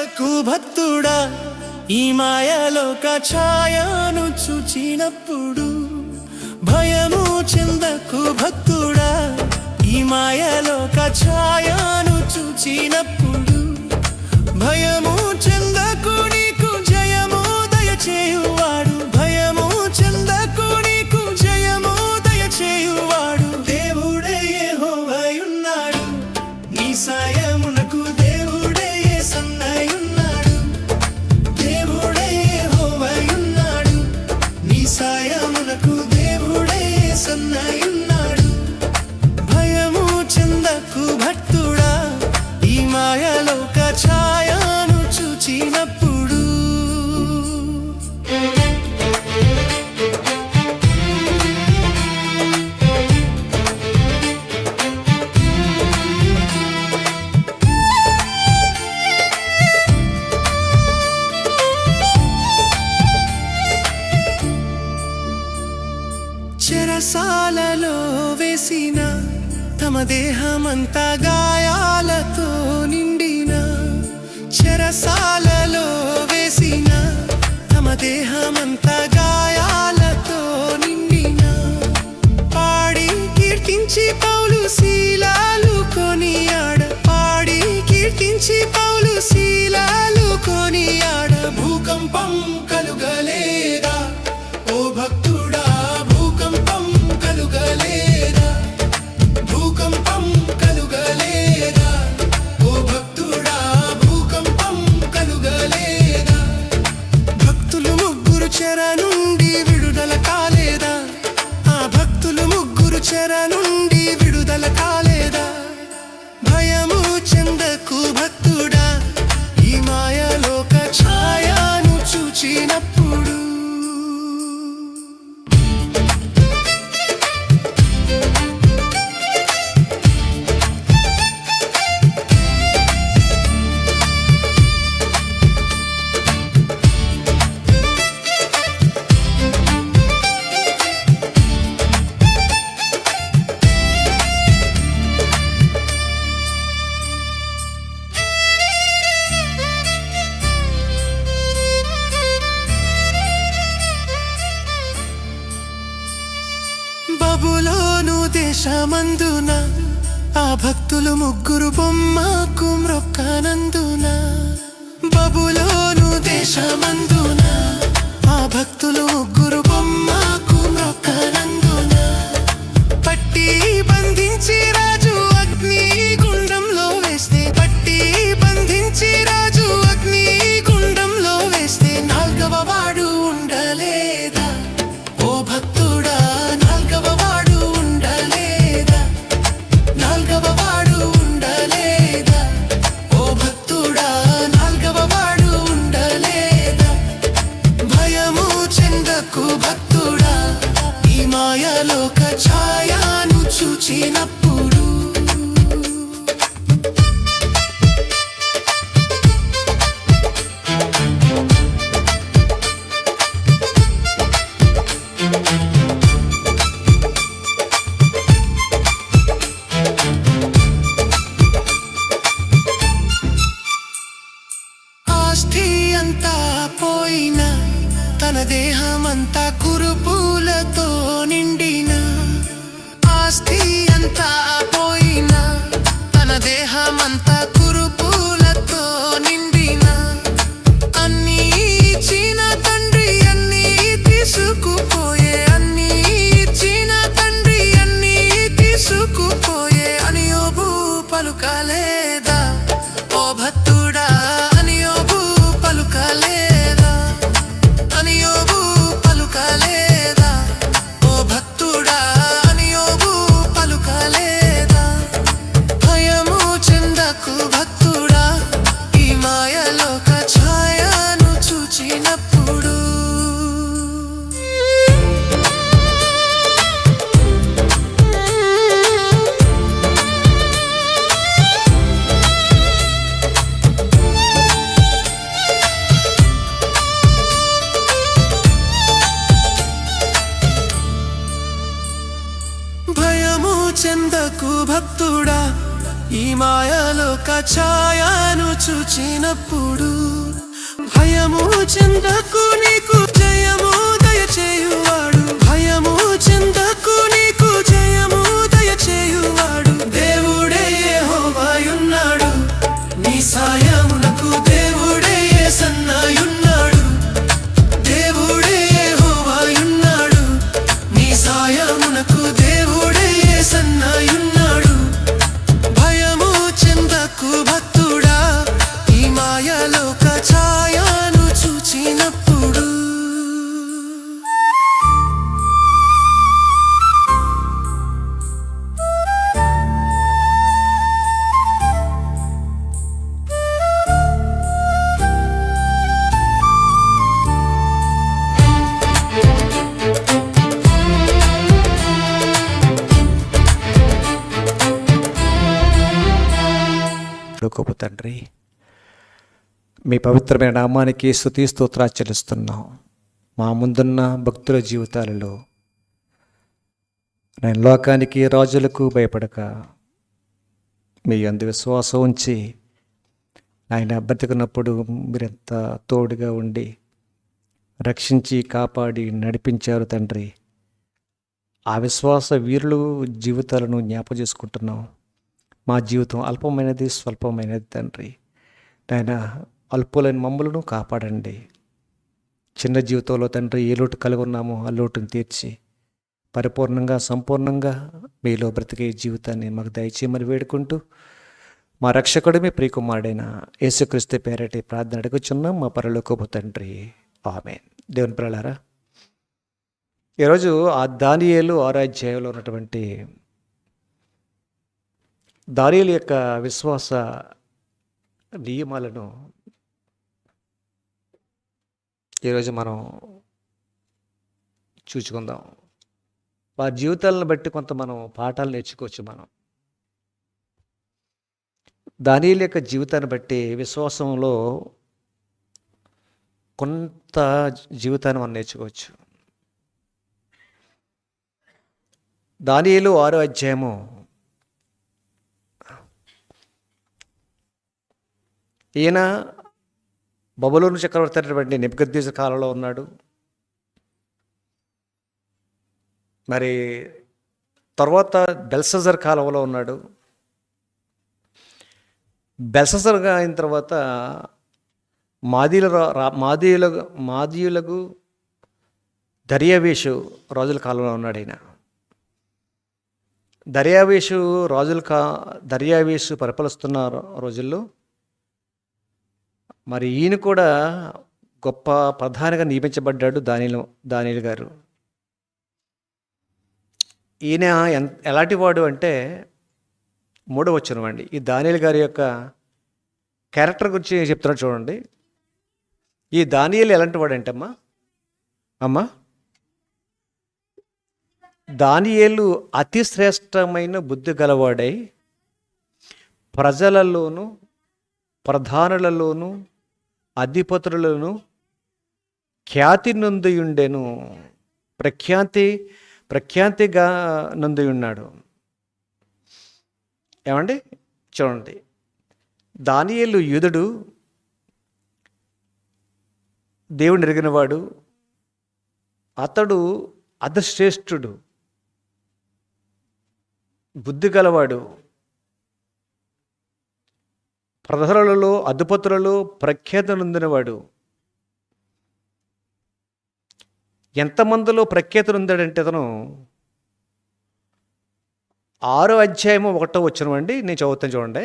చెందకు భక్తుడా ఈ మాయలోక ఛాయను చూచినప్పుడు భయము చెందకు భక్తుడా ఈ మాయలోక ఛాయను చూచినప్పుడు భయము చెందకు నీకు జయము దయచేయువాడు భయము చెందకు నీకు జయము దయచేయువాడు దేవుడే యెహోవాయున్నాడు నీ సాయమునకు దేవుడే యేసన్నయున్నాడు దేవుడే యెహోవాయున్నాడు నీ సాయమునకు దేవుడే యేసన్నయున్నాడు భయము చెందకు భక్తుడా ఈ మాయలోక ఛాయను చూచినప్పుడు చెరసాలలో వేసిన తమ దేహమంతా గాయాలతో నిండిన చెరసాలలో వేసిన తమ దేహమంతా గాయాలతో నిండిన పాడి కీర్తించి పౌలు శీలాలు కొనియాడ పాడి కీర్తించి పౌలు శీలాలు కొనియాడ భూకంపం కలుగలేదా ఓ భక్తుడా భూకంపం కలుగలేదా భూకంపం కలుగలేదా ఓ భక్తుడా భూకంపం కలుగలేదా భక్తులు ముగ్గురు చెర నుండి విడుదల కాలేదా ఆ భక్తులు ముగ్గురు చెర నుండి విడుదల కాలేదా భయము చెందకు భక్తుడా ఈ మాయలోక ఛాయను చూచినప్పుడు బబులోను దేశమందున ఆ భక్తులు ముగ్గురు బొమ్మకు మ్రొక్కనందున బబులోను దేశమందున ఆ భక్తులు ముగ్గురు బొమ్మకు మ్రొక్కనందున పట్టి బంధించి రాజు అగ్ని గుండంలో వేస్తే పట్టి బంధించి రాజు అగ్ని గుండంలో వేస్తే నాల్గవ వాడు ఉండలేదా ఓ భక్తుడా భక్తుడా ఈ మాయలోక ఛాయను చూచినప్పుడు ఆస్తి అంతా పోయినా తన దేహమంతా కురుపులతో నిండిన ఆస్తి అంతా పోయినా తన దేహమంతా కురుపులతో నిండిన అన్నీ ఇచ్చిన తండ్రి అన్నీ తీసుకుపోయే అన్నీ ఇచ్చిన తండ్రి అన్నీ తీసుకుపోయే అని యోబు పలుకలేదా ఓ భక్తుడా అని యోబు పలుకలేదా అని యోబు పలుకలేదా ఓ భక్తుడా అని యోబు పలుకలేదా భయము చెందకు భక్తుడా ఈ మాయలోక ఛాయను చూచినప్పుడు చెందకు భక్తుడా ఈ మాయలోక ఛాయను చూచినప్పుడు భయము చెందకు, నీకు జయము దయచేయువాడు. భయము చెందకు, నీకు జయము దయచేయువాడు. దేవుడే యెహోవాయున్నాడు, నీ సాయమునకు దేవుడే యేసయ్యున్నాడు. దేవుడే యెహోవాయున్నాడు, నీ సాయమునకు దేవుడే యేసయ్యున్నాడు. భయము చెందకు భక్తుడా, ఈ మాయలోక ఛాయను చూచినప్పుడు. గొప్ప తండ్రి, మీ పవిత్రమైన నామానికి స్తుతి స్తోత్రాలు చెల్లిస్తున్నాం. మా ముందున్న భక్తుల జీవితాలలో నేను లోకానికి రాజులకు భయపడక మీ అందు విశ్వాసం ఉంచి ఆయన బ్రతికినప్పుడు మీరెంత తోడుగా ఉండి రక్షించి కాపాడి నడిపించారు తండ్రి. ఆ విశ్వాస వీరులు జీవితాలను జ్ఞాపకం చేసుకుంటున్నాం. మా జీవితం అల్పమైనది, స్వల్పమైనది తండ్రి. నాయన అల్పులైన మమ్మలను కాపాడండి. చిన్న జీవితంలో తండ్రి ఏ లోటు కలిగి ఉన్నామో ఆ లోటును తీర్చి పరిపూర్ణంగా సంపూర్ణంగా మీలో బ్రతికే జీవితాన్ని మాకు దయచేయమని వేడుకుంటూ మా రక్షకుడు మీ ప్రియకుమారుడైన యేసుక్రీస్తు పేరటి ప్రార్థన అడుగుచున్నాం మా పరలోకపు తండ్రి, ఆమేన్. దేవుని ప్రియులారా, ఈరోజు ఆ దానియేలు 6వ అధ్యాయంలో ఉన్నటువంటి దానియేలు యొక్క విశ్వాస నియమాలను ఈరోజు మనం చూసుకుందాం. వారి జీవితాలను బట్టి కొంత మనం పాఠాలు నేర్చుకోవచ్చు. మనం దానియేలు యొక్క జీవితాన్ని బట్టి విశ్వాసంలో కొంత జీవితాన్ని మనం నేర్చుకోవచ్చు. దానియేలు 6వ అధ్యాయము ఈయన బబులోను చక్రవర్తి అయినటువంటి నెబుకద్నెజరు కాలంలో ఉన్నాడు. మరి తర్వాత బెల్షస్సర్ కాలంలో ఉన్నాడు. బెల్షస్సర్గా అయిన తర్వాత మాదీయులకు దర్యావేషు రాజుల కాలంలో ఉన్నాడు. ఆయన దర్యావేషు పరిపాలిస్తున్న రోజుల్లో మరి ఈయన కూడా గొప్ప ప్రధానిగా నియమించబడ్డాడు దానియేలు గారు. ఈయన ఎలాంటి వాడు అంటే 3వ వచనం అండి. ఈ దానియేలు గారి యొక్క క్యారెక్టర్ గురించి చెప్తున్నాడు చూడండి. ఈ దానియేలు ఎలాంటి వాడు అంటే అమ్మా దానియేలు అతి శ్రేష్టమైన బుద్ధి గలవాడై ప్రజలలోను ప్రధానులలోను అధిపతులను ఖ్యాతి నొందియుండెను, ప్రఖ్యాతిగా నొందియున్నాడు. ఏమండి చూడండి, దానియేలు యూదుడు, దేవుని ఎరిగినవాడు. అతడు అతిశ్రేష్ఠుడు, బుద్ధి గలవాడు, ప్రధానులలో అధిపతులలో ప్రఖ్యాతి నొందినవాడు. ఎంతమందిలో ప్రఖ్యాతి నొందాడంటే అతను 6వ అధ్యాయము 1వ వచనం అండి. నేను చదువుతాను చూడండి,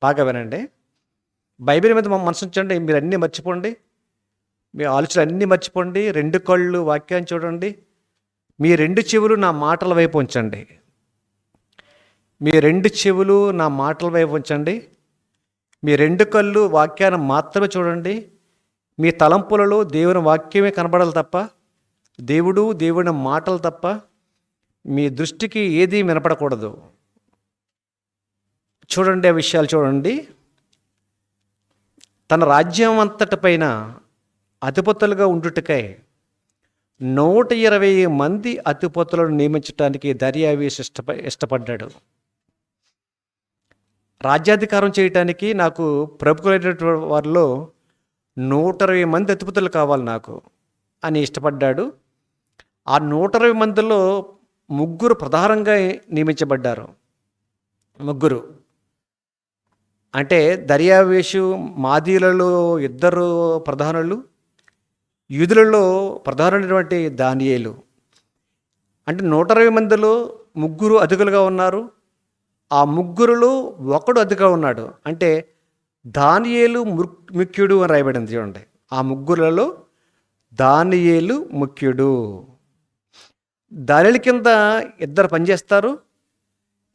బాగా వినండి. బైబిల్ మీద మనసు ఉంచండి. మీరు అన్నీ మర్చిపోండి, మీ ఆలోచనలు అన్నీ మర్చిపోండి. 2 కళ్ళు వాక్యాన్ని చూడండి. మీ 2 చెవులు నా మాటల వైపు ఉంచండి. మీ 2 చెవులు నా మాటల వైపు ఉంచండి. మీ 2 కళ్ళు వాక్యాన్ని మాత్రమే చూడండి. మీ తలంపులలో దేవుని వాక్యమే కనబడాలి తప్ప, దేవుని మాటలు తప్ప మీ దృష్టికి ఏది వినపడకూడదు. చూడండి, ఆ విషయాలు చూడండి. తన రాజ్యం అంతటి పైన అధిపతులుగా ఉండుటకై 120 మంది అధిపతులను నియమించడానికి దర్యావేషు ఇష్టపడ్డాడు. రాజ్యాధికారం చేయటానికి నాకు ప్రముఖులైనటువంటి వారిలో 120 మంది అధిపతులు కావాలి నాకు అని ఇష్టపడ్డాడు. ఆ 120 మందిలో ముగ్గురు ప్రధానంగా నియమించబడ్డారు. ముగ్గురు అంటే దర్యావేషు, మాదీలలో 2 ప్రధానులు, యూదులలో ప్రధానమైనటువంటి దానియేలు. అంటే 120 మందిలో ముగ్గురు అధికులుగా ఉన్నారు. ఆ ముగ్గురులో ఒకడు అధికంగా ఉన్నాడు. అంటే దానియేలు ముఖ్యుడు అని రాయబడింది చూడండి. ఆ ముగ్గురులలో దానియేలు ముఖ్యుడు. దానియేలు కింద 2 పనిచేస్తారు.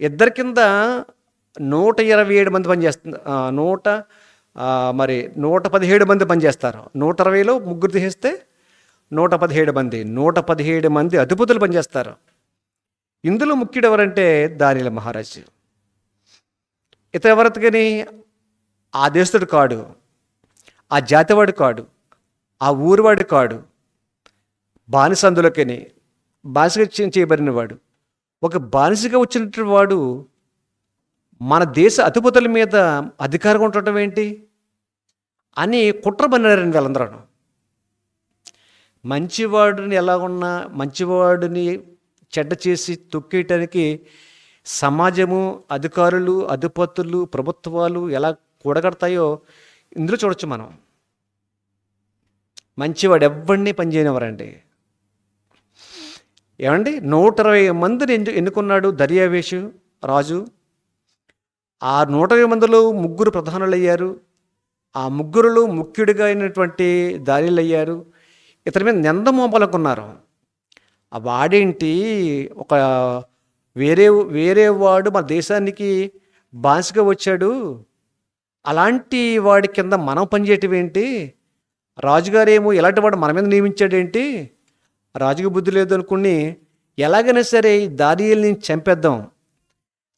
2 కింద 127 మంది పనిచేస్తుంది. 117 మంది పనిచేస్తారు. 120లో ముగ్గురు తీసేస్తే 117 మంది. 117 మంది అధిపతులు పనిచేస్తారు. ఇందులో ముఖ్యుడు ఎవరంటే దానియేలు మహారాజు. ఇతను ఎవరికని ఆ దేశస్తుడు కాడు, ఆ జాతివాడు కాడు, ఆ ఊరివాడు కాడు, బానిసందులకని బానిసగా చేయబడిన వాడు. ఒక బానిసగా వచ్చినటువంటి వాడు మన దేశ అధిపతుల మీద అధికారం ఉండటం ఏంటి అని కుట్ర పన్నారండి వాళ్ళందరూ. మంచివాడిని ఎలాగున్నా మంచివాడిని చెడ్డ చేసి తొక్కేయటానికి సమాజము, అధికారులు, అధిపతులు, ప్రభుత్వాలు ఎలా కూడగడతాయో ఇందులో చూడొచ్చు మనం. మంచివాడు ఎవరిని పనిచేయనివ్వరండి. ఏమండి 120 మందిని ఎన్నుకున్నాడు దర్యావేషు రాజు. ఆ 120 మందిలో ముగ్గురు ప్రధానులు అయ్యారు. ఆ ముగ్గురులో ముఖ్యుడిగా అయినటువంటి దానియేలు అయ్యారు. ఇతని మీద నింద మోపాలనుకున్నారు. ఆ వాడేంటి ఒక వేరే వాడు మన దేశానికి బానిసగా వచ్చాడు, అలాంటి వాడి కింద మనం పనిచేయటం ఏంటి, రాజుగారేమో ఇలాంటి వాడు మన మీద నియమించాడేంటి, రాజుకి బుద్ధి లేదు అనుకుని ఎలాగైనా సరే ఈ దానియేలుని చంపేద్దాం,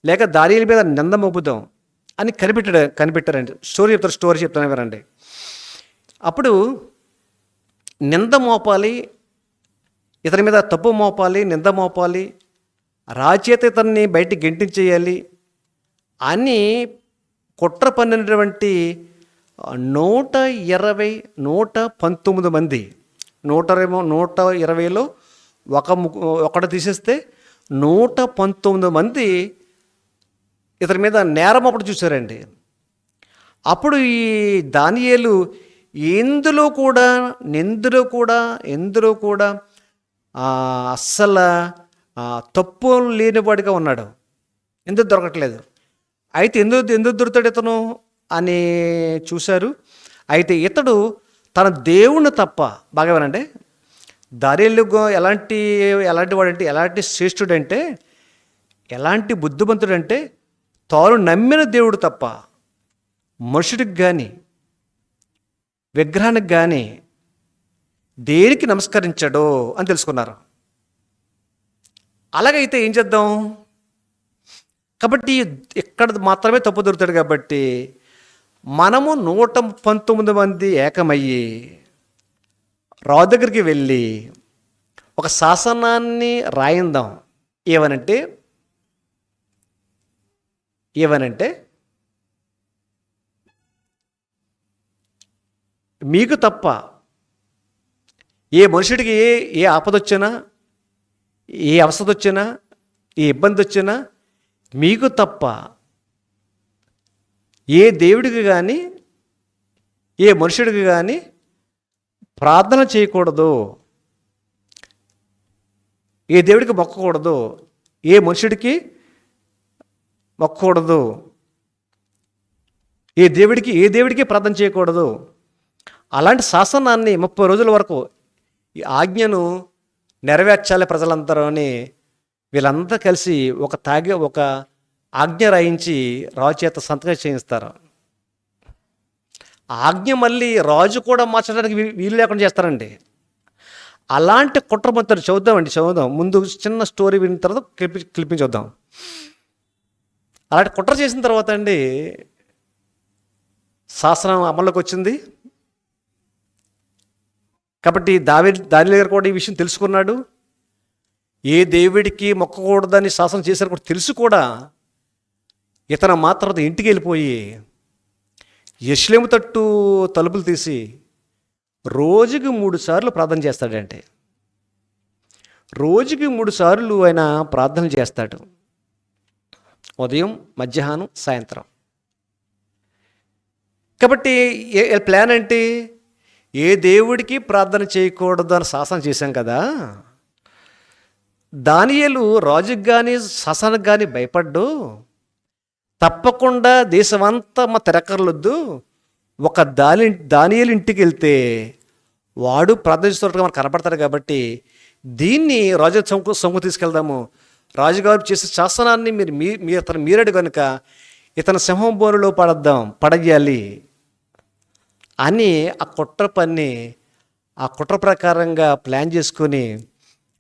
లేక దానియేలు మీద నింద మోపుదాం అని కనిపెట్టారండి. స్టోరీ చెప్తాను ఎవరండి. అప్పుడు నింద మోపాలి, ఇతని మీద తప్పు మోపాలి, నింద మోపాలి, రాచేత ఇతన్ని బయటికి గెంటించేయాలి అని కుట్ర పన్నినటువంటి 119 మంది. 120లో ఒకటి తీసేస్తే 119 మంది ఇతని మీద నేరం అప్పుడు చూశారండి. అప్పుడు ఈ దానియేలు ఎందులో కూడా అస్సలు తప్పు లేనివాడిగా ఉన్నాడు. ఎందుకు దొరకట్లేదు. అయితే ఎందుకు దొరుకుతాడు ఇతను అని చూశారు. అయితే ఇతడు తన దేవుణ్ణి తప్ప, బాగా వినండి, దానియేలు ఎలాంటి వాడంటే, ఎలాంటి శ్రేష్ఠుడంటే, ఎలాంటి బుద్ధిమంతుడంటే, తాను నమ్మిన దేవుడు తప్ప మనుషుడికి కానీ విగ్రహానికి కానీ దేనికి నమస్కరించడో అని తెలుసుకున్నారు. అలాగైతే ఏం చేద్దాం? కాబట్టి ఇక్కడ మాత్రమే తప్పు దొరుకుతాడు. కాబట్టి మనము 119 మంది ఏకమయ్యి రాజు దగ్గరికి వెళ్ళి ఒక శాసనాన్ని రాయిందాం. ఏమనంటే మీకు తప్ప ఏ మనుషుడికి ఏ ఆపద వచ్చినా, ఏ అవసరం వచ్చినా, ఏ ఇబ్బంది వచ్చినా మీకు తప్ప ఏ దేవుడికి కానీ ఏ మనుషుడికి కానీ ప్రార్థన చేయకూడదు, ఏ దేవుడికి మొక్కకూడదు, ఏ మనుషుడికి మొక్కకూడదు, ఏ దేవుడికి ప్రార్థన చేయకూడదు. అలాంటి శాసనాన్ని 30 రోజుల వరకు ఈ ఆజ్ఞను నెరవేర్చాలి ప్రజలందరూ అని వీళ్ళంతా కలిసి ఒక ఆజ్ఞ రాయించి రాజు చేత సంతకం చేయిస్తారు. ఆజ్ఞ మళ్ళీ రాజు కూడా మార్చడానికి వీలు లేకుండా చేస్తారండి. అలాంటి కుట్రమంతరు చదువుదాం. ముందు చిన్న స్టోరీ విన్న తర్వాత క్లిప్పింగ్ చూద్దాం. అలాంటి కుట్ర చేసిన తర్వాత అండి శాసనం అమల్లోకి వచ్చింది. కాబట్టి దానియేలు గారు కూడా ఈ విషయం తెలుసుకున్నాడు. ఏ దేవుడికి మొక్కకూడదని శాసనం చేశారు కూడా తెలుసు కూడా ఇతను మాత్రం ఇంటికి వెళ్ళిపోయి యెరూషలేము తట్టు తలుపులు తీసి రోజుకి 3 సార్లు ప్రార్థన చేస్తాడంటే. రోజుకి 3 సార్లు ఆయన ప్రార్థన చేస్తాడు, ఉదయం, మధ్యాహ్నం, సాయంత్రం. కాబట్టి ప్లాన్ ఏంటి? ఏ దేవుడికి ప్రార్థన చేయకూడదు అని శాసనం చేశాం కదా. దానియేలు రాజుకి కానీ శాసనకు కానీ భయపడ్డు. తప్పకుండా దేశమంతా మా తిరక్కర్లొద్దు, ఒక దానియేలు ఇంటికి వెళ్తే వాడు ప్రార్థన చేస్తున్నట్టుగా మనకు కనపడతాడు. కాబట్టి దీన్ని రాజు సొమ్ము తీసుకెళ్దాము, రాజుగారు చేసే శాసనాన్ని అతను మీరాడు కనుక ఇతను సింహం బోనులో పడేయాలి అని ఆ కుట్ర ప్రకారంగా ప్లాన్ చేసుకొని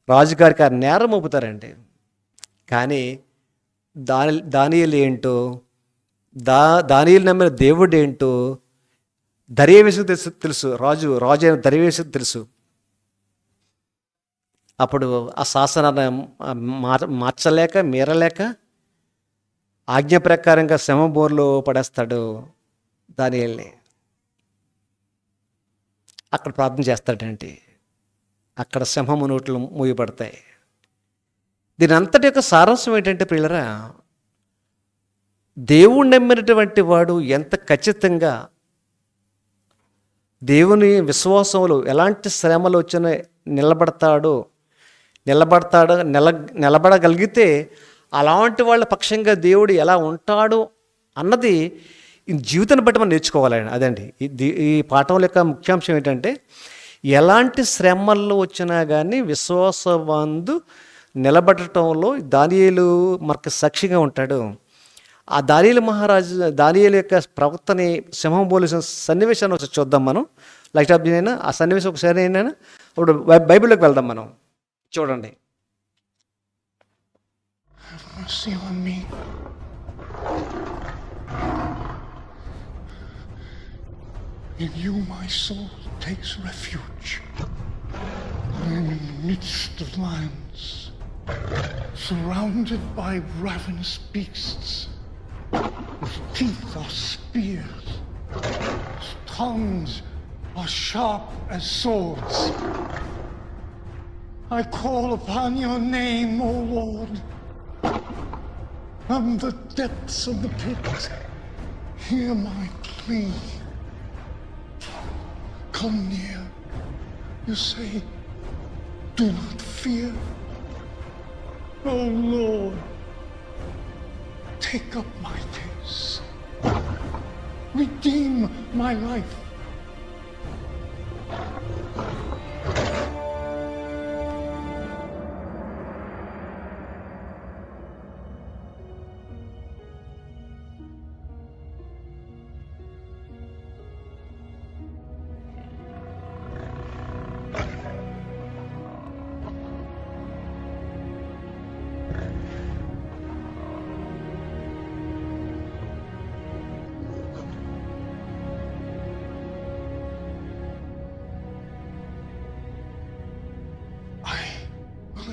రాజుగారికి ఆ నేరం మోపుతారండి. కానీ దానియేలు ఏంటో, దానియేలు నమ్మిన దేవుడు ఏంటో దర్యావేషుకు తెలుసు. రాజు అయిన దర్యావేషుకు తెలుసు. అప్పుడు ఆ శాసనాన్ని మార్చలేక మీరలేక ఆజ్ఞ ప్రకారంగా సింహం బోనులో పడేస్తాడు దానియేలుని. అక్కడ ప్రార్థన చేస్తాడంటే అక్కడ సింహము నోట్లు మూయబడతాయి. దీని అంతటి యొక్క సారాంశం ఏంటంటే ప్రియులరా, దేవుడు నమ్మినటువంటి వాడు ఎంత ఖచ్చితంగా దేవుని విశ్వాసంలో ఎలాంటి శ్రమలు వచ్చినా నిలబడగలిగితే అలాంటి వాళ్ళ పక్షంగా దేవుడు ఎలా ఉంటాడు అన్నది ఈ జీవితాన్ని బట్టి మనం నేర్చుకోవాలండి. అదండి ఈ పాఠం యొక్క ముఖ్యాంశం ఏంటంటే, ఎలాంటి శ్రమల్లో వచ్చినా కానీ విశ్వాసవంతు నిలబడటంలో దానియేలు మనకు సాక్షిగా ఉంటాడు. ఆ దానియేలు యొక్క ప్రవక్తని సింహం పోలీసిన సన్నివేశాన్ని ఒకసారి చూద్దాం మనం. లైట్ ఆఫ్ అయినా ఆ సన్నివేశం ఒకసారి అయినా ఇప్పుడు బైబిల్లోకి వెళ్దాం మనం. చూడండి. In you my soul takes refuge. I am in the midst of lions, surrounded by ravenous beasts, whose teeth are spears, whose tongues are sharp as swords. I call upon your name, O Lord, from the depths of the pit. Hear my plea. Come near. You say, do not fear. Oh Lord, take up my case. Redeem my life.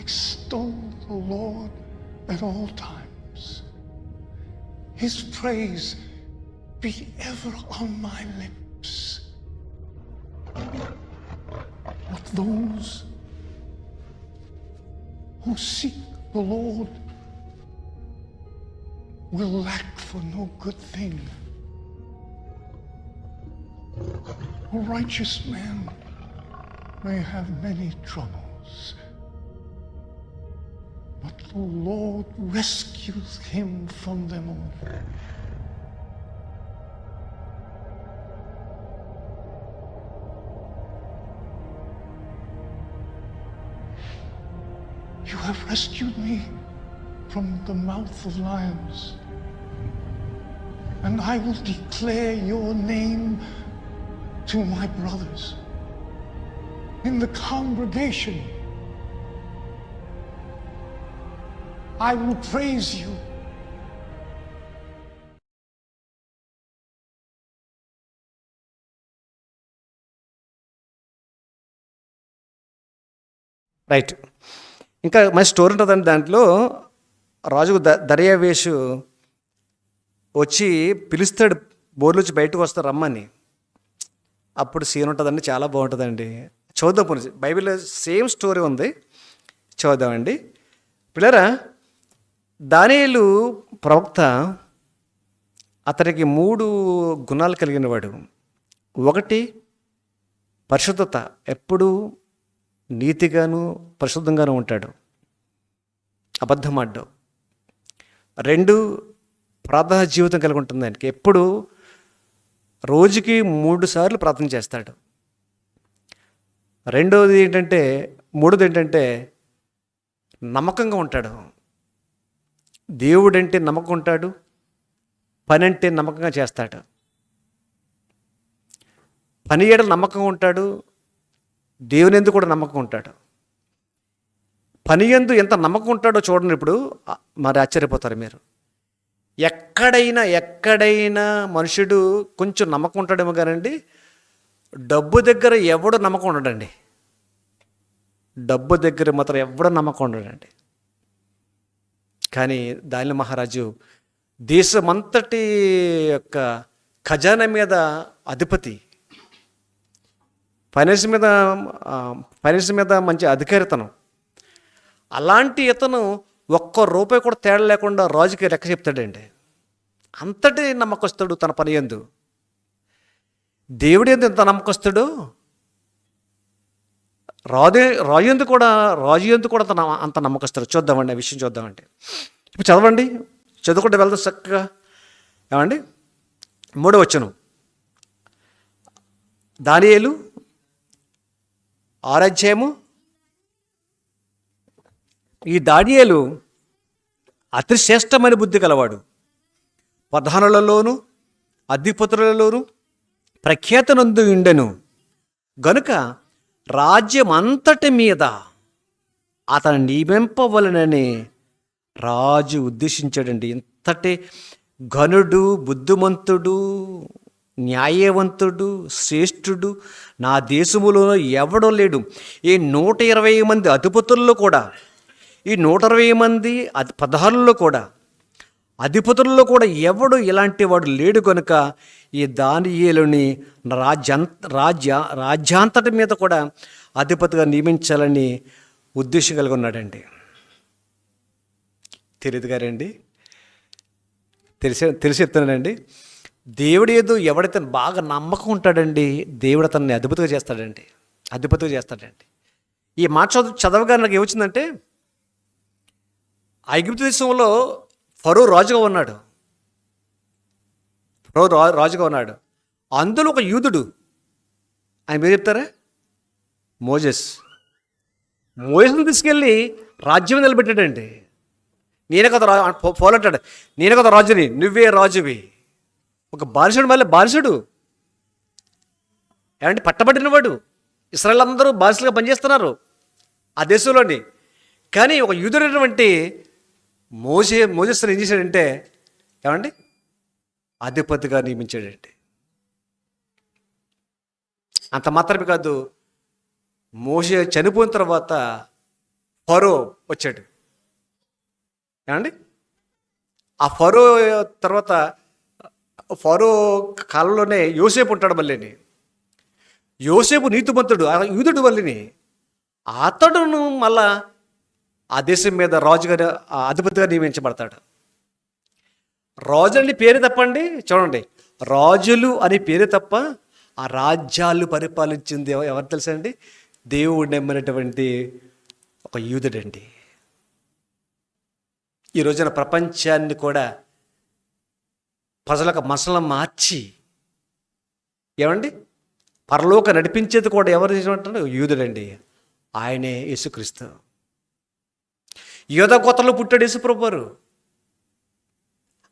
Extol the Lord at all times. His praise be ever on my lips. But those who seek the Lord will lack for no good thing. A righteous man may have many troubles, but the Lord rescues him from them all. You have rescued me from the mouth of lions, and I will declare your name to my brothers in the congregation. I will praise you. Right. ఇంకా మంచి story ఉంటుందండి. దాంట్లో రాజుకు దర్యావేషు వచ్చి పిలుస్తాడు, బోర్లు వచ్చి బయటకు వస్తారు రమ్మని. అప్పుడు సీన్ ఉంటుందండి, చాలా బాగుంటుందండి. చూద్దాం, పోనీ బైబిల్లో సేమ్ స్టోరీ ఉంది, చూద్దామండి పిల్లరా. దానియేలు ప్రవక్త, అతనికి 3 గుణాలు కలిగిన వాడు. ఒకటి, పరిశుద్ధత, ఎప్పుడూ నీతిగాను పరిశుద్ధంగాను ఉంటాడు, అబద్ధం ఆడ్డు. 2, ప్రార్థన జీవితం కలిగి ఉంటుంది ఆయనకి, ఎప్పుడు రోజుకి 3 సార్లు ప్రార్థన చేస్తాడు. మూడోది ఏంటంటే నమ్మకంగా ఉంటాడు. దేవుడంటే నమ్మకం ఉంటాడు, పని అంటే నమ్మకంగా చేస్తాడు. పని ఏడ నమ్మకంగా ఉంటాడు, దేవుని యందు కూడా నమ్మకం ఉంటాడు. పని యందు ఎంత నమ్మకం ఉంటాడో చూడండి, ఇప్పుడు మరి ఆశ్చర్యపోతారు మీరు. ఎక్కడైనా మనుషుడు కొంచెం నమ్మకం ఉంటాడేమో కానండి, డబ్బు దగ్గర ఎవడు నమ్మకం ఉండడండి. డబ్బు దగ్గర మాత్రం ఎవడో నమ్మకం ఉండడండి. కానీ దానియేలు మహారాజు దేశమంతటి యొక్క ఖజానా మీద అధిపతి, ఫైనాన్స్ మీద మంచి అధికారితనం. అలాంటి ఇతను ₹1 కూడా తేడా లేకుండా రాజుకి లెక్క చెప్తాడండి. అంతటి నమ్మకస్తుడు తన పని యందు. దేవుడు యందు ఎంత నమ్మకస్తుడు, రాజు యందు కూడా అంత నమ్మకస్తుడు. చూద్దామండి, ఆ విషయం చూద్దామండి. ఇప్పుడు చదవండి, చదువుకుంటే వెళ్దాం చక్కగా. ఏమండి, 3వ వచనం, దానియేలు 6వ అధ్యాయము. ఈ దానియేలు అతి శ్రేష్టమైన బుద్ధి కలవాడు, ప్రధానులలోను అధిపతులలోను ప్రఖ్యాతనందు ఉండెను. గనుక రాజ్యం అంతటి మీద అతను నియమింపవలనని రాజు ఉద్దేశించాడండి. ఇంతటి ఘనుడు, బుద్ధిమంతుడు, న్యాయవంతుడు, శ్రేష్ఠుడు నా దేశములో ఎవడో లేడు. ఈ 120 మంది అధిపతుల్లో కూడా, ఈ 120 మంది ప్రధానుల్లో కూడా, అధిపతుల్లో కూడా ఎవడు ఇలాంటి వాడు లేడు. కనుక ఈ దానియేలుని రాజ్యాంతటి మీద కూడా అధిపతిగా నియమించాలని ఉద్దేశం కలిగి ఉన్నాడండి. తెలియదు గారండి, తెలిసి చెప్తున్నానండి. దేవుడు ఏదో ఎవడైతే బాగా నమ్మకం ఉంటాడండి, దేవుడు అతన్ని అధిపతిగా చేస్తాడండి. ఈ మాట చదవగా నాకు ఏమొచ్చిందంటే, ఐగుప్తు దేశంలో ఫరో రాజుగా ఉన్నాడు. అందులో ఒక యూదుడు, ఆయన పేరు చెప్తారా? మోజెస్ని తీసుకెళ్ళి రాజ్యం నిలబెట్టాడండి. నేనే కదా పోలంటాడు, నేనే కదా రాజుని, నువ్వే రాజువి. ఒక బానిసుడు, మళ్ళీ బానిసుడు ఏమంటే పట్టబడినవాడు. ఇశ్రాయేలు అందరూ బానిసలుగా పనిచేస్తున్నారు ఆ దేశంలోని. కానీ ఒక యూదుడైనటువంటి మోజెస్ని ఏం చేశాడంటే, ఏమండి, అధిపతిగా నియమించాడండి. అంత మాత్రమే కాదు, మోషే చనిపోయిన తర్వాత ఫరో వచ్చాడు. ఏమండి, ఆ ఫరో తర్వాత ఫరో కాలంలోనే యోసేపు ఉంటాడు. మళ్ళీని యోసేపు నీతిమంతుడు, ఆ యూదుడు. మళ్ళీని అతడును మళ్ళా ఆ దేశం మీద రాజుగా, అధిపతిగా నియమించబడతాడు. రాజు అని పేరు తప్పండి, చూడండి, రాజులు అని పేరు తప్ప ఆ రాజ్యాలు పరిపాలించింది ఎవరు తెలుసా అండి? దేవుడు నమ్మినటువంటి ఒక యూదుడండి. ఈ రోజున ప్రపంచాన్ని కూడా ప్రజలకు మనసులను మార్చి, ఏమండి, పరలోక నడిపించేది కూడా ఎవరు చేసినట్టు? యూదుడండి. ఆయనే యేసుక్రీస్తు. యోధ గోత్రంలో పుట్టాడు యేసుప్రభు వారు.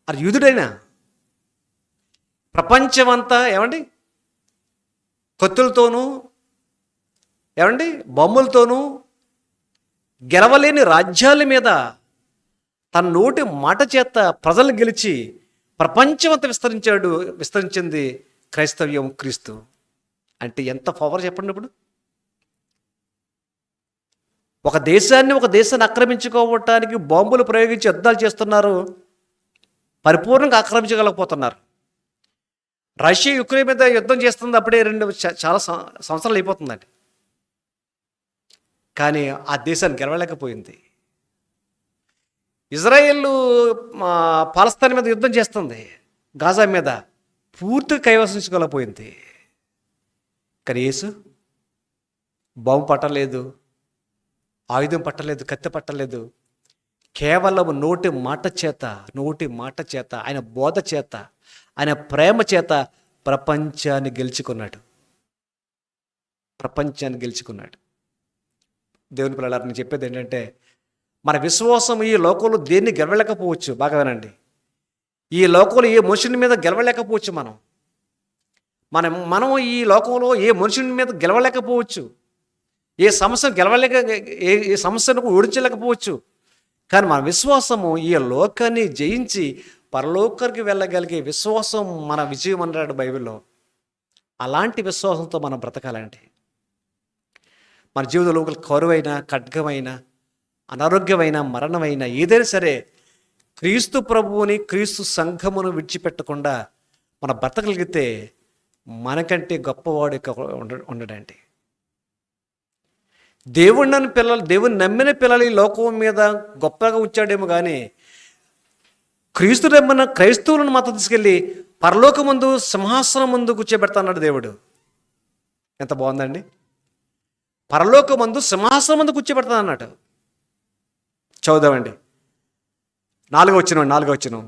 అది యూదుడైనా ప్రపంచమంతా ఏమండి కత్తులతోనూ, ఏమండి బొమ్మలతోనూ గెలవలేని రాజ్యాల మీద తన నోటి మాట చేత ప్రజలు గెలిచి ప్రపంచమంతా విస్తరించింది క్రైస్తవ్యం, క్రీస్తు. అంటే ఎంత పవర్ చెప్పండి. ఇప్పుడు ఒక దేశాన్ని ఆక్రమించుకోవటానికి బాంబులు ప్రయోగించి యుద్ధాలు చేస్తున్నారు పరిపూర్ణంగా ఆక్రమించగలకపోతున్నారు. రష్యా యుక్రెయిన్ మీద యుద్ధం చేస్తుంది, అప్పుడే చాలా సంవత్సరాలు అయిపోతుందండి. కానీ ఆ దేశాన్ని గెలవలేకపోయింది. ఇజ్రాయేల్ పాలస్తీనా మీద యుద్ధం చేస్తుంది, గాజా మీద పూర్తిగా కైవసించుకోలేకపోయింది. కానీ యేసు బాంబు పట్టలేదు, ఆయుధం పట్టలేదు, కత్తి పట్టలేదు. కేవలం నోటి మాట చేత, ఆయన బోధ చేత, ఆయన ప్రేమ చేత ప్రపంచాన్ని గెలుచుకున్నాడు. దేవుని పిల్లలారా, నేను చెప్పేది ఏంటంటే, మన విశ్వాసం ఈ లోకంలో దేన్ని గెలవలేకపోవచ్చు. బాగా వినండి, ఈ లోకంలో ఏ మనుషుని మీద గెలవలేకపోవచ్చు. మనం ఈ లోకంలో ఏ మనుషుని మీద గెలవలేకపోవచ్చు, ఏ సమస్యను ఓడించలేకపోవచ్చు. కానీ మన విశ్వాసము ఈ లోకాన్ని జయించి పరలోకానికి వెళ్ళగలిగే విశ్వాసం మన విజయం అన్నాడు బైబిల్లో. అలాంటి విశ్వాసంతో మనం బ్రతకాలండి. మన జీవితంలో కరువైన, ఖడ్గమైన, అనారోగ్యమైన, మరణమైన ఏదైనా సరే క్రీస్తు ప్రభువుని, క్రీస్తు సంఘమును విడిచిపెట్టకుండా మన బ్రతకగలిగితే మనకంటే గొప్పవాడు ఉండడండి. దేవుని నమ్మిన పిల్లలు ఈ లోకం మీద గొప్పగా ఉంచాడేమో కానీ క్రీస్తు నమ్మిన క్రైస్తవులను మాత్రం తీసుకెళ్ళి పరలోక ముందు సింహాసనం ముందు కూర్చోబెడతాన్నాడు దేవుడు. ఎంత బాగుందండి! పరలోక ముందు సింహాసనం ముందు కూర్చోబెడతా అన్నాడు. చదువుదామండి, 4వ వచనం.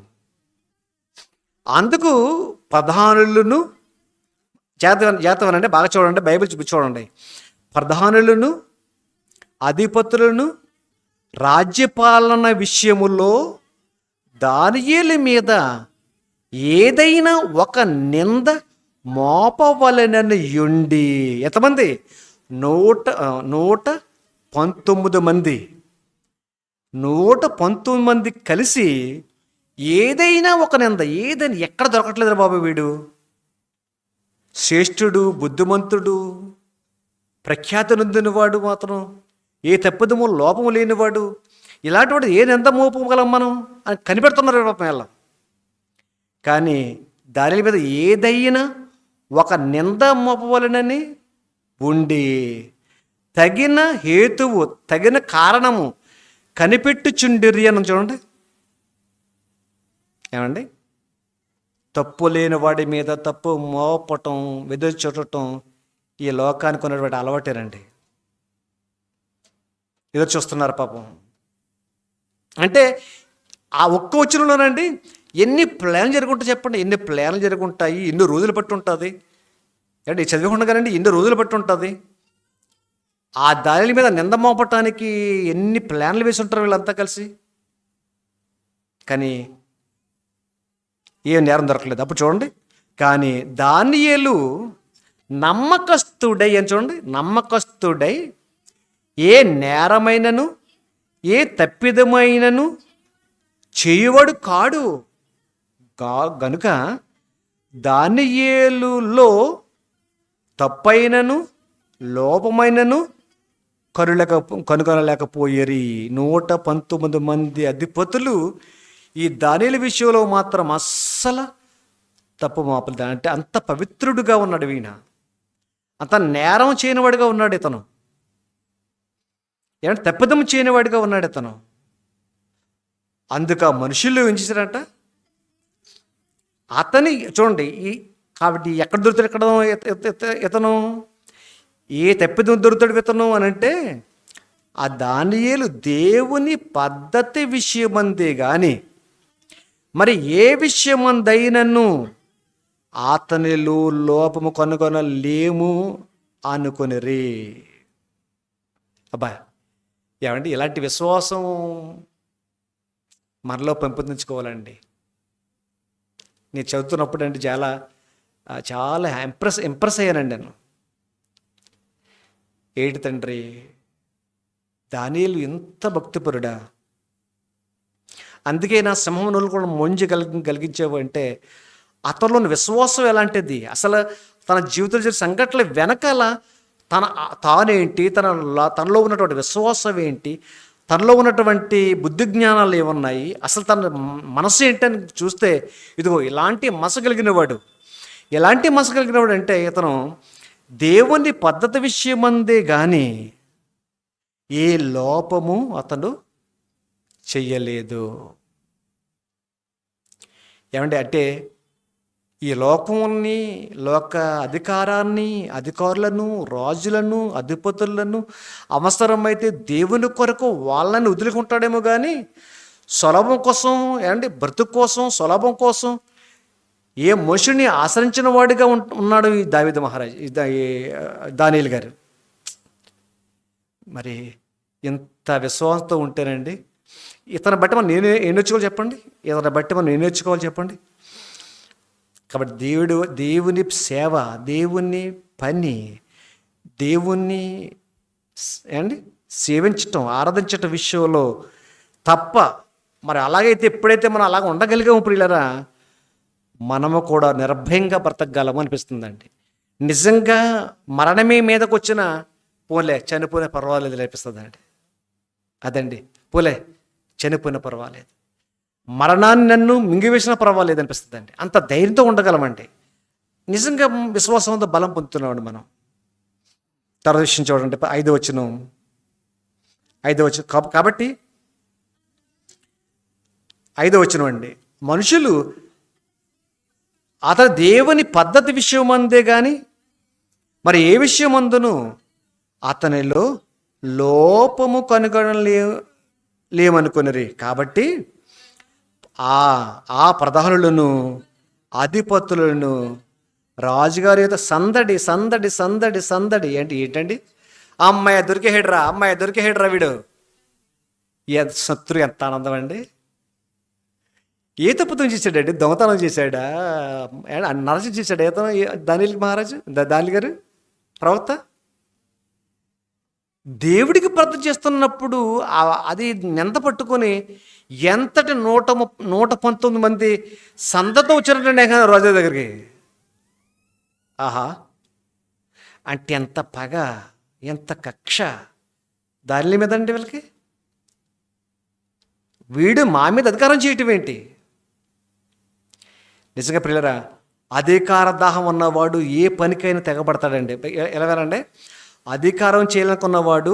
అందుకు ప్రధానులను జాతవనండి, బాగా చూడండి, బైబిల్ చూడండి. ప్రధానులను, అధిపతులను, రాజ్యపాలన విషయములో దానియేలు మీద ఏదైనా ఒక నింద మోపవలెనని యుండి, ఎంతమంది? 119 మంది. 119 మంది కలిసి ఏదైనా ఒక నింద, ఏదైనా ఎక్కడ దొరకట్లేదు బాబు, వీడు శ్రేష్ఠుడు, బుద్ధిమంతుడు, ప్రఖ్యాతి నొందినవాడు, మాత్రం ఏ తప్పిదము లోపము లేనివాడు, ఇలాంటి వాడు ఏ నింద మోపగలం మనం అని కనిపెడుతున్నారు పాపం. కానీ దాని మీద ఏదైనా ఒక నింద మోపవలనని ఉండి తగిన హేతువు, తగిన కారణము కనిపెట్టుచుండిరి అని చూడండి. ఏమండి, తప్పు లేని వాడి మీద తప్పు మోపటం, వెదురు చూడటం ఈ లోకానికి ఉన్నటువంటి అలవాటేనండి. ఎదురు చూస్తున్నారు పాపం. అంటే ఆ ఒక్క వచనంలోనండి ఎన్ని ప్లాన్లు జరుగుంటాయి చెప్పండి, ఎన్ని ప్లాన్లు జరుగుంటాయి, ఎన్ని రోజులు పట్టి ఉంటుంది అంటే చదివకుండగానండి, ఎన్ని రోజులు పట్టి ఉంటుంది. ఆ దాని మీద నింద మోపటానికి ఎన్ని ప్లాన్లు వేసి ఉంటారు వీళ్ళంతా కలిసి. కానీ ఏం నేరం దొరకలేదు. అప్పుడు చూడండి, కానీ దానియేలు నమ్మకస్తుడై అని చూడండి, నమ్మకస్తుడై ఏ నేరమైనను ఏ తప్పిదమైనను చేయువాడు కాడు గనుక దానియేలులో తప్పైనను లోపమైనను కనుగొనలేకపోయేరి. 119 మంది అధిపతులు ఈ దానియేలు విషయంలో మాత్రం అస్సలు తప్పు మాపలేదు. అంటే అంత పవిత్రుడుగా ఉన్నాడు ఈయన, అంత నేరం చేయనివాడిగా ఉన్నాడు ఇతను, ఏమంటే తప్పిదం చేయనివాడిగా ఉన్నాడు ఇతను. అందుకు ఆ మనుషులు ఏం చేశారంట, అతని చూడండి. కాబట్టి ఎక్కడ దొరుకుతాడు ఇతను, ఏ తప్పిదం దొరుకుతాడు ఇతను అని అంటే, ఆ దానియేలు దేవుని పద్ధతి విషయమందే కానీ మరి ఏ విషయమందైనను అతనిలో లోపము కనుగొనలేము అనుకొనిరి. అబ్బా, ఏమండి, ఇలాంటి విశ్వాసం మనలో పెంపొందించుకోవాలండి. నేను చదువుతున్నప్పుడు అంటే చాలా ఇంప్రెస్ అయ్యానండి నేను. ఏడు తండ్రి, దానియేలు ఇంత భక్తిపరుడా, అందుకే నా సింహమునులు కూడా మొంజి కలిగించేవు అంటే అతనిలోని విశ్వాసం ఎలాంటిది, అసలు తన జీవితంలో జరిగే సంఘటనల వెనకాల తానేంటి, తనలో ఉన్నటువంటి విశ్వాసం ఏంటి, తనలో ఉన్నటువంటి బుద్ధి జ్ఞానాలు ఏమున్నాయి, అసలు తన మనసు ఏంటని చూస్తే ఇదిగో ఇలాంటి మనసు కలిగిన వాడు. ఎలాంటి మనసు కలిగిన వాడు అంటే ఇతను దేవుని పద్ధతి విషయమందే కానీ ఏ లోపము అతను చెయ్యలేదు. ఏమంటే అంటే ఈ లోకాన్ని, లోక అధికారాన్ని, అధికారులను, రాజులను, అధిపతులను అవసరమైతే దేవుని కొరకు వాళ్ళని వదులుకుంటాడేమో కానీ సులభం కోసం, ఏమంటే బ్రతుకు కోసం, సులభం కోసం ఏ మనుషుని ఆశ్రయించిన వాడిగా ఉన్నాడు ఈ దావీదు మహారాజు, ఈ దానియేలు గారు. మరి ఇంత విశ్వాసంతో ఉంటేనండి ఇతను బట్టి మనం ఏం నేర్చుకోవాలి చెప్పండి, ఇతను బట్టి మనం ఏం నేర్చుకోవాలి చెప్పండి. కాబట్టి దేవుని సేవ, దేవుని పని, దేవుణ్ణి సేవించటం, ఆరాధించటం విషయంలో తప్ప మరి అలాగైతే ఎప్పుడైతే మనం అలాగ ఉండగలిగాము ప్రియులరా, మనము కూడా నిర్భయంగా బ్రతకగలము అనిపిస్తుందండి. నిజంగా మరణమే మీదకు వచ్చిన పోలే చనిపోయిన పర్వాలేదు అనిపిస్తుందండి. అదండి, పోలే చనిపోయిన పర్వాలేదు, మరణాన్ని నన్ను మింగివేసిన పర్వాలేదు అనిపిస్తుందండి. అంత ధైర్యంతో ఉండగలమండి. నిజంగా విశ్వాసంతో బలం పొందుతున్నామండి మనం. తర్వాత విషయం చూడండి, 5వ వచనం. కాబట్టి 5వ వచనం అండి, మనుషులు అతను దేవుని పద్ధతి విషయమందే కానీ మరి ఏ విషయమందును అతనిలో లోపము లేమనుకునిరి. కాబట్టి ఆ ప్రధానులను, అధిపతులను, రాజుగారి యొక్క సందడి సందడి సందడి సందడి ఏంటండి, అమ్మాయి దొరికేహేడ్రా వీడు. శత్రు ఎంత ఆనందం అండి. ఏ తప్పుతం చేశాడండి, దొంగతనం చేశాడా, నరసం చేశాడు ఏతను దానియేలు మహారాజు, దానియేలు గారు ప్రవక్త. దేవుడికి ప్రార్థన చేస్తున్నప్పుడు అది నెంత పట్టుకొని ఎంతటి 119 మంది సందతో వచ్చారంటే రాజు దగ్గరికి. ఆహా, అంటే ఎంత పగ, ఎంత కక్ష దాని మీద అండి వీళ్ళకి. వీడు మా మీద అధికారం చేయటం ఏంటి? నిజంగా ప్రియులరా, అధికార దాహం ఉన్నవాడు ఏ పనికైనా తెగబడతాడండి. ఎలాగంటే అధికారం చేయాలనుకున్నవాడు,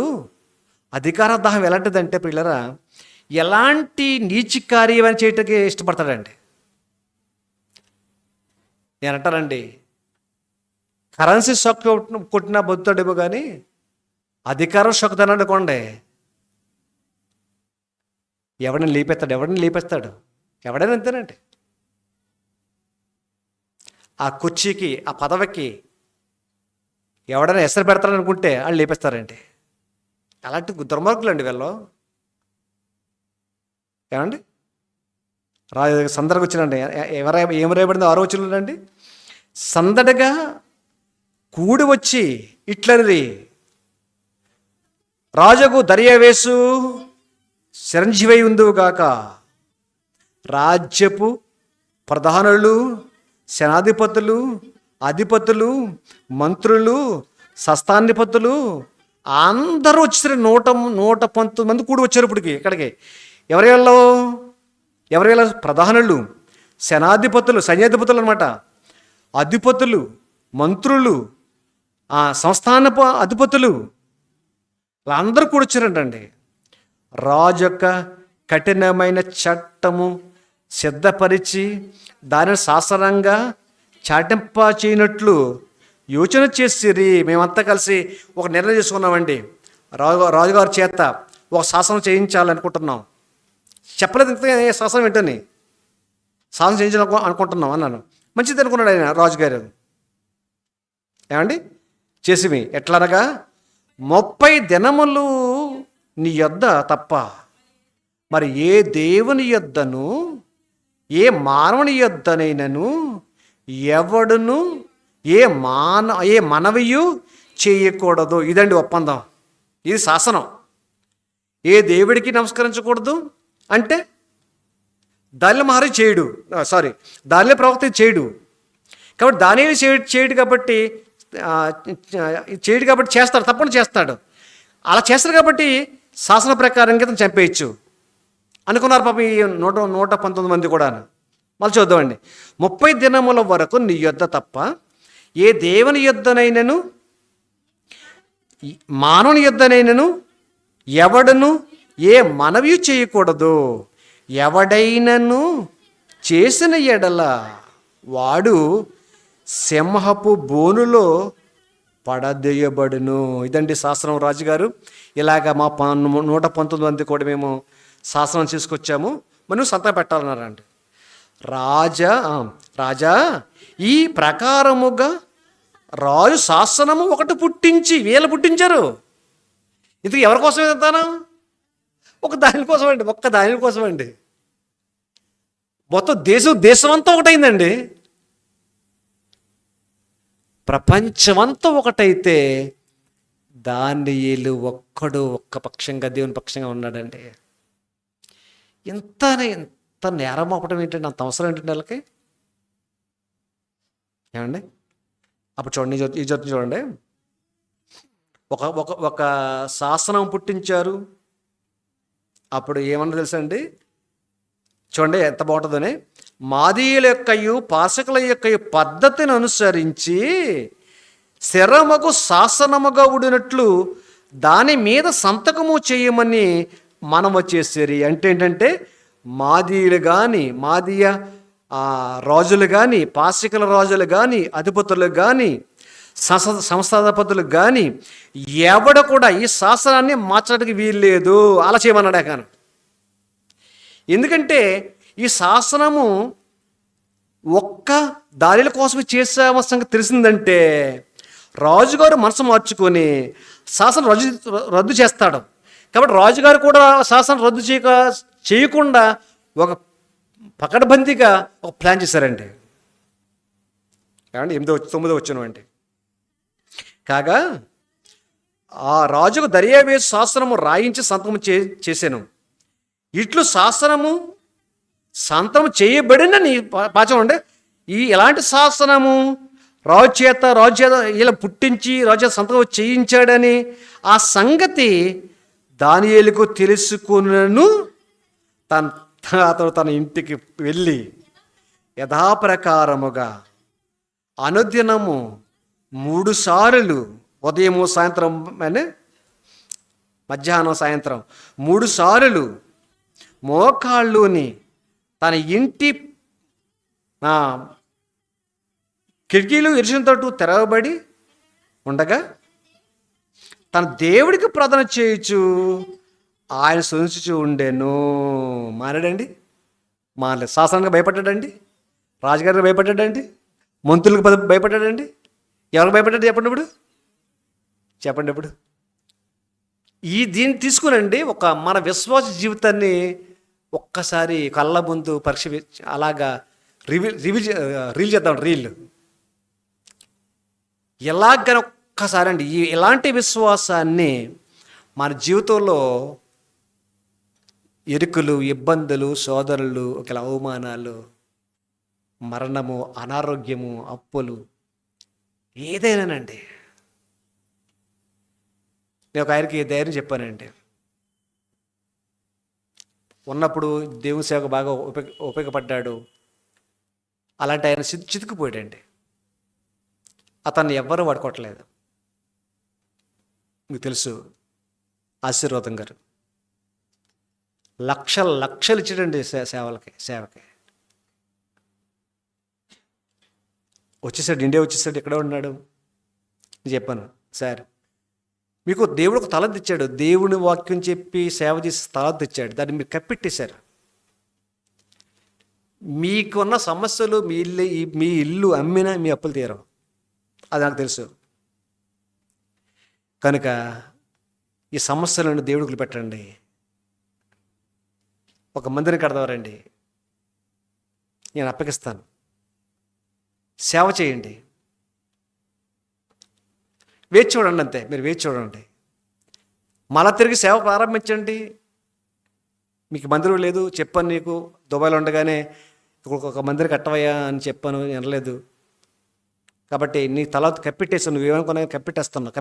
అధికార దాహం ఎలాంటిదంటే ప్రియులరా, ఎలాంటి నీచి కార్యం చేయటానికి ఇష్టపడతాడండి. నేను అంటానండి, కరెన్సీ షాక్ కొట్టినా బతుతాడేమో కానీ అధికారం షాక్ దాని అనుకోండి ఎవడని లేపేస్తాడు. ఎవడైనా అంతేనండి. ఆ కుర్చీకి, ఆ పదవికి ఎవడైనా ఎసరు పెడతారనుకుంటే వాళ్ళు లేపేస్తారండి. అలాంటి దుర్మార్గులు అండి వీళ్ళు. ఏమండి, సందడికి వచ్చినండి, ఏం రేపడింది 6వ వచనంలో అండి, సందడిగా కూడి వచ్చి ఇట్లరి రాజుకు దర్యావేసు చిరంజీవై ఉందువుగాక, రాజ్యపు ప్రధానులు, సేనాధిపతులు, అధిపతులు, మంత్రులు, సస్థానిపతులు అందరూ వచ్చేసరి 119 మంది కూడి వచ్చారు ఇప్పటికి ఇక్కడికి. ఎవరి ప్రధానులు, సేనాధిపతులు, సైన్యాధిపతులు అనమాట, అధిపతులు, మంత్రులు, సంస్థాన అధిపతులు అందరూ కూడి వచ్చారంటండి. రాజు యొక్క కఠినమైన చట్టము సిద్ధపరిచి దానిని శాసనంగా చాటింప చేయనట్లు యోచన చేసిరి. మేమంతా కలిసి ఒక నిర్ణయం చేసుకున్నామండి, రాజుగారి చేత ఒక శాసనం చేయించాలనుకుంటున్నాం. చెప్పలేదు ఇంత శాసనం ఏంటని, శాసనం చేయించాలి అనుకుంటున్నాం అన్నాను. మంచిది అనుకున్నాడు ఆయన రాజుగారు. ఏమండి, చేసివి ఎట్లనగా 30 దినములు నీ యొద్ద తప్ప మరి ఏ దేవుని యొద్దను, ఏ మానవుని యొద్దనైనను ఎవడును ఏ మనవియు చేయకూడదు. ఇదండి ఒప్పందం, ఇది శాసనం. ఏ దేవుడికి నమస్కరించకూడదు అంటే దానిలో మహారాజు చేయడు, దానిలో ప్రవక్త చేయడు. కాబట్టి దానిలో చేయడు కాబట్టి చేస్తాడు, తప్పకుండా చేస్తాడు. అలా చేస్తారు కాబట్టి శాసన ప్రకారం కింద చంపేయచ్చు అనుకున్నారు పాపం ఈ 119 మంది కూడా. మళ్ళీ చూద్దామండి. 30 దినముల వరకు నీ యొద్ద తప్ప ఏ దేవుని యొద్దనైనను మానవుని యొద్దనైనను ఎవడను ఏ మనవి చేయకూడదు. ఎవడైనను చేసిన ఎడల వాడు సింహపు బోనులో పడదేయబడును. ఇదండి శాస్త్రం రాజుగారు. ఇలాగ మా 119 మంది కూడా మేము శాసనం తీసుకొచ్చాము, మనం సంతకం పెట్టాలన్నారండి. రాజా ఈ ప్రకారముగా రాజు శాసనము ఒకటి పుట్టించి, వీళ్ళు పుట్టించారు. ఇది ఎవరి కోసం ఇదంతాను? ఒక్క దానికోసం అండి. మొత్తం దేశమంతా ఒకటైందండి. ప్రపంచమంతా ఒకటైతే దానియేలు ఒక్క పక్షంగా దేవుని పక్షంగా ఉన్నాడండి. ఎంత నేరం అవ్వడం ఏంటండి? అంత అవసరం ఏంటండి వాళ్ళకి? ఏమండి? అప్పుడు చూడండి, ఈ జట్టు చూడండి. ఒక శాసనం పుట్టించారు. అప్పుడు ఏమన్నా తెలుసండి? చూడండి ఎంత బాగుంటుందని. మాదీయుల యొక్కయు పార్శకుల యొక్కయు పద్ధతిని అనుసరించి స్థిరముకు శాసనముగా ఉడినట్లు దాని మీద సంతకము చేయమని మనం వచ్చేసేరి. అంటే ఏంటంటే మాదీయులు కానీ, మాదీయ రాజులు కానీ, పార్శికుల రాజులు కానీ, అధిపతులు కానీ, సంస్థాధిపతులు కానీ ఎవడ కూడా ఈ శాసనాన్ని మార్చడానికి వీల్లేదు. అలా చేయమన్నాడు కానీ. ఎందుకంటే ఈ శాసనము ఒక్క దానిల కోసం చేసే సంగతి తెలిసిందంటే రాజుగారు మనసు మార్చుకొని శాసనం రద్దు చేస్తాడు. కాబట్టి రాజుగారు కూడా శాసనం రద్దు చేయకుండా ఒక పకడ్బందీగా ఒక ప్లాన్ చేశారండి. ఏమండి? 9వ వచనం అండి. కాగా ఆ రాజుకు దర్యావేషు శాసనము రాయించి సంతకం చేశాను. ఇట్లు శాసనము సంతకం చేయబడిన నీ పాచం అంటే ఎలాంటి శాసనము రాజు చేత ఇలా పుట్టించి రాజు చేత సంతకం చేయించాడని ఆ సంగతి దానియేలుకు తెలుసుకున్నను అతను తన ఇంటికి వెళ్ళి యథాప్రకారముగా అనుదినము 3 సార్లు, ఉదయము సాయంత్రం అని మధ్యాహ్నం సాయంత్రం 3 సార్లు మోకాళ్ళుని తన ఇంటి కిటికీలు ఇరుసులతో తెరవబడి ఉండగా తన దేవుడికి ప్రార్థన చేయొచ్చు ఆయన స్తుతించుచు ఉండెను. మారాడండి? మారలేదు. శాసనానికి భయపడ్డాడండి? రాజుగారికి భయపడ్డాడండి? మంత్రులకు భయపడ్డాడండి? ఎవరికి భయపడ్డాడు? చెప్పండి ఇప్పుడు. దీన్ని తీసుకునండి మన విశ్వాస జీవితాన్ని ఒక్కసారి కళ్ళ ముందు పరీక్ష అలాగా రీల్ చేద్దాం. ఎలాగని ఒక్కసారి అండి ఇలాంటి విశ్వాసాన్ని మన జీవితంలో ఇరుకులు, ఇబ్బందులు, సోదరులు, ఒకవేళ అవమానాలు, మరణము, అనారోగ్యము, అప్పులు ఏదైనానండి. నేను ఒక ఆయనకి ధైర్యం చెప్పానండి. ఉన్నప్పుడు దేవుని సేవకు బాగా ఉపయోగపడ్డాడు. అలాంటి ఆయన చితికిపోయాడండి. అతన్ని ఎవ్వరూ వాడుకోవట్లేదు. మీకు తెలుసు ఆశీర్వాదం గారు లక్షలు ఇచ్చాడండి సేవకి. వచ్చేసాడు, ఇండియా వచ్చేసాడు, ఎక్కడ ఉన్నాడు చెప్పాను. సార్ మీకు దేవుడు ఒక తల తెచ్చాడు, దేవుని వాక్యం చెప్పి సేవ చేసి తల తెచ్చాడు, దాన్ని మీరు కప్పెట్టేశారు. మీకున్న సమస్యలు మీ ఇల్లు అమ్మినా మీ అప్పులు తీరవు, అది నాకు తెలుసు. కనుక ఈ సమస్యలను దేవుడికి పెట్టండి. ఒక మందిరం కడతారండి, నేను అప్పగిస్తాను. సేవ చేయండి, వేచి చూడండి, అంతే. మీరు వేచి చూడండి, మళ్ళా తిరిగి సేవ ప్రారంభించండి. మీకు మందిరం లేదు చెప్పాను, నీకు దుబాయ్లో ఉండగానే ఒక మందిరం కట్టవయ్యా అని చెప్పాను, వినలేదు. కాబట్టి నీ తల కప్పెట్టేసావు, నువ్వేమనుకున్నా కప్పెట్టేస్తున్నావు,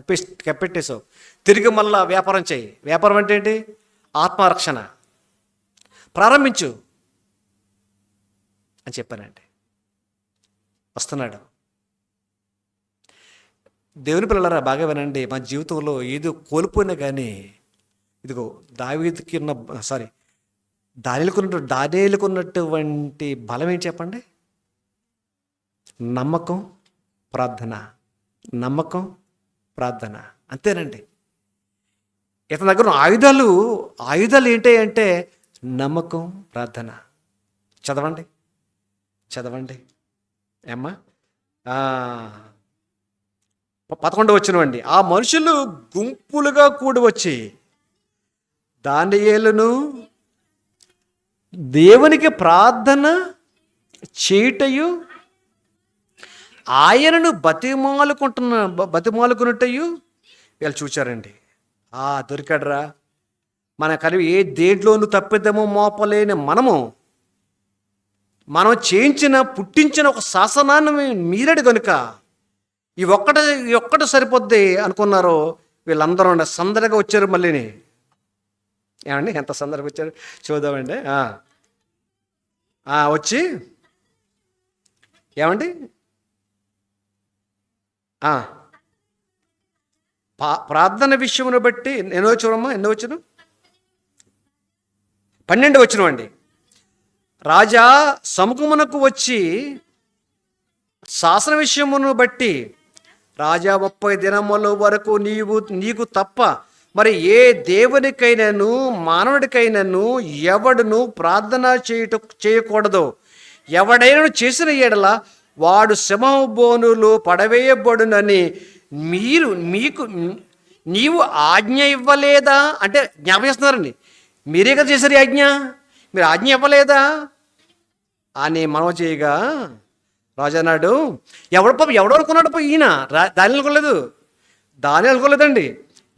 కప్పెట్టేసావు. తిరిగి మళ్ళా వ్యాపారం చేయి. వ్యాపారం అంటే ఏంటి? ఆత్మరక్షణ. ప్రారంభించు అని చెప్పానండి. వస్తున్నాడు. దేవుని పిల్లలారా బాగా వినండి. మన జీవితంలో ఏదో కోల్పోయినా కానీ, ఇదిగో దావీదుకి దానిలకున్నటువంటి బలం ఏంటి చెప్పండి? నమ్మకం, ప్రార్థన. నమ్మకం, ప్రార్థన, అంతేనండి. ఇతని దగ్గర ఉన్న ఆయుధాలు ఏంటి అంటే నమ్మకం, ప్రార్థన. చదవండి ఏమ్మా. 11వ వచనం. ఆ మనుషులు గుంపులుగా కూడి వచ్చి దానియేలును దేవునికి ప్రార్థన చేయుటయు ఆయనను బతిమాలుకున్నట్టయు వీళ్ళు చూచారండి. దొరికాడరా, మన కలివి ఏ దేంట్లోనూ తప్పిదమో మోపలేని మనం పుట్టించిన ఒక శాసనాన్ని మీరడు కనుక ఈ ఒక్కటి సరిపోద్ది అనుకున్నారు. వీళ్ళందరూ సందడిగా వచ్చారు. మళ్ళీని ఏమండి ఎంత సందడిగా వచ్చారు చూద్దామండి. వచ్చి ఏమండి ప్రార్థన విషయమును బట్టి ఎన్నో వచ్చామమ్మా, 12వ వచనం అండి. రాజా సముఖమునకు వచ్చి శాసన విషయమును బట్టి రాజా 30 దినముల వరకు నీకు తప్ప మరి ఏ దేవునికైనాను మానవుడికైనాను ఎవడును ప్రార్థన చేయకూడదు. ఎవడైనా చేసిన ఎడల వాడు సింహబోనులో పడవేయబడునని నీవు ఆజ్ఞ ఇవ్వలేదా? అంటే జ్ఞాపకం చేస్తున్నారండి. మీరే కదా చేశారు ఈ ఆజ్ఞ, మీరు ఆజ్ఞ ఇవ్వలేదా అని మనం చేయగా రాజా అన్నాడు, ఎవడో అనుకున్నాడు. ఈయన దాని అనుకోలేదండి.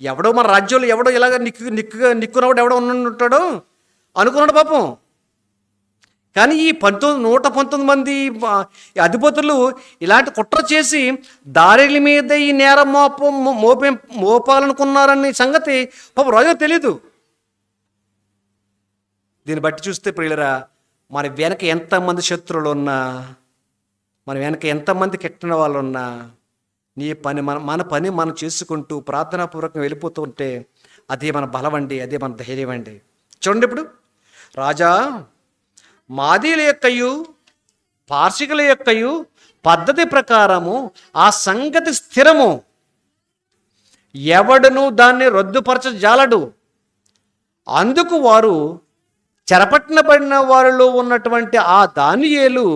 ఎవడో మన రాజ్యంలో ఎవడో ఇలాగ నిక్కున్నవాడు ఎవడో ఉంటాడో అనుకున్నాడు పాపం. కానీ ఈ 119 మంది అధిపతులు ఇలాంటి కుట్ర చేసి దారిల మీద ఈ నేరం మోపాలనుకున్నారని సంగతి పాపం రాజు తెలియదు. దీన్ని బట్టి చూస్తే ప్రియులరా, మన వెనక ఎంతమంది శత్రువులు ఉన్నా, మన వెనక ఎంతమంది కెట్టిన వాళ్ళు ఉన్నా, మన పని మనం చేసుకుంటూ ప్రార్థనాపూర్వకంగా వెళ్ళిపోతూ ఉంటే అదే మన బలం అండి, అదే మన ధైర్యం అండి. చూడండి, ఇప్పుడు రాజా మాదీల యొక్కయు పార్షికుల యొక్కయు పద్ధతి ప్రకారము ఆ సంగతి స్థిరము, ఎవడును దాన్ని రద్దుపరచజాలడు. అందుకు వారు చెరపట్టబడిన వారిలో ఉన్నటువంటి ఆ దానియేలు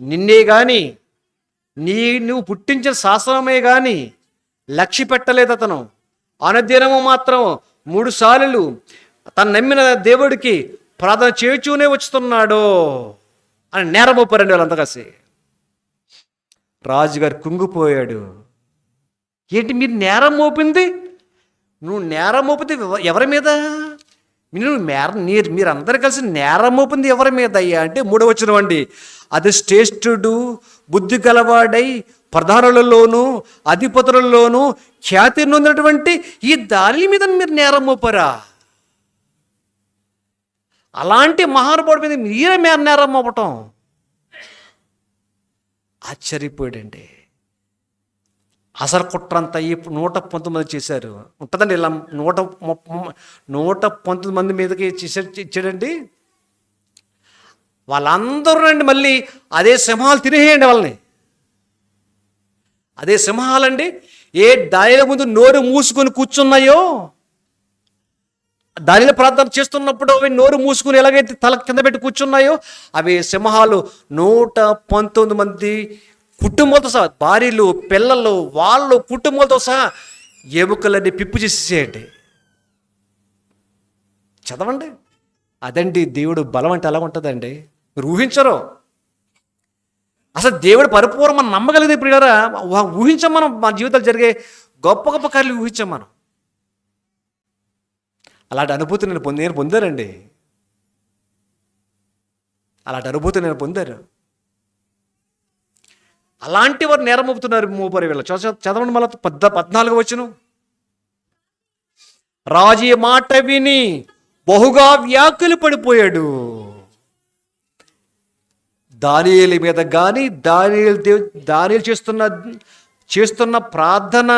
నిన్నే గాని నువ్వు పుట్టించిన శాసనమే గాని లక్ష్య పెట్టలేదు. అతను అనుదినము మాత్రం 3 సార్లు తను నమ్మిన దేవుడికి ప్రార్థన చేస్తూనే వచ్చుతున్నాడు అని నేరం మోపారండి వాళ్ళంతా కలిసి. రాజుగారు కుంగిపోయాడు. ఏంటి మీరు నేరం మోపింది? నువ్వు నేరం మోపింది ఎవరి మీద? మీరందరూ కలిసి నేరం మోపింది ఎవరి మీద అయ్యా అంటే 3వ వచనం అండి. అది శ్రేష్ఠుడు బుద్ధి గలవాడై ప్రధానులలోనూ అధిపతులలోనూ ఖ్యాతి నొందినటువంటి ఈ దాని మీద మీరు నేరం మోపారా? అలాంటి మహానుభావుడి మీద మీరే నేరం మోపటం ఆశ్చర్యపోయాడండి. అసలు కుట్రంతా ఈ 119 చేశారు. ఉంటుందండి ఇలా 119 మంది మీదకి ఇచ్చాడండి. వాళ్ళందరూ రండి మళ్ళీ అదే సింహాలు తినేయండి వాళ్ళని. అదే సింహాలండి ఏ దానిల ముందు నోరు మూసుకొని కూర్చున్నాయో, దానిలో ప్రార్థన చేస్తున్నప్పుడు అవి నోరు మూసుకుని ఎలాగైతే తల కింద పెట్టి కూర్చున్నాయో అవి సింహాలు 119 మంది కుటుంబాలతో సహా, భార్యలు పిల్లలు వాళ్ళు కుటుంబాలతో సహా ఎముకలన్నీ పిప్పు చేసేసేయండి. చదవండి. అదండి దేవుడు బలం అంటే ఎలా ఉంటుందండి, మీరు ఊహించరు. అసలు దేవుడు పరిపూర్ణ మనం నమ్మగలిగింది. ఇప్పుడు ఊహించాం మనం, మన జీవితాలు జరిగే గొప్ప గొప్ప కార్యాలు ఊహించాం మనం. అలాంటి అనుభూతి నేను పొందారండి. అలాంటి అనుభూతి నేను పొందారు. అలాంటి వారు నేరం మోపారు వీళ్ళు. చదవండి మళ్ళీ 14 వచనం. రాజు ఈ మాట విని బహుగా వ్యాకులు పడిపోయాడు. దానియేలు మీద కానీ దానియేలు చేస్తున్న ప్రార్థన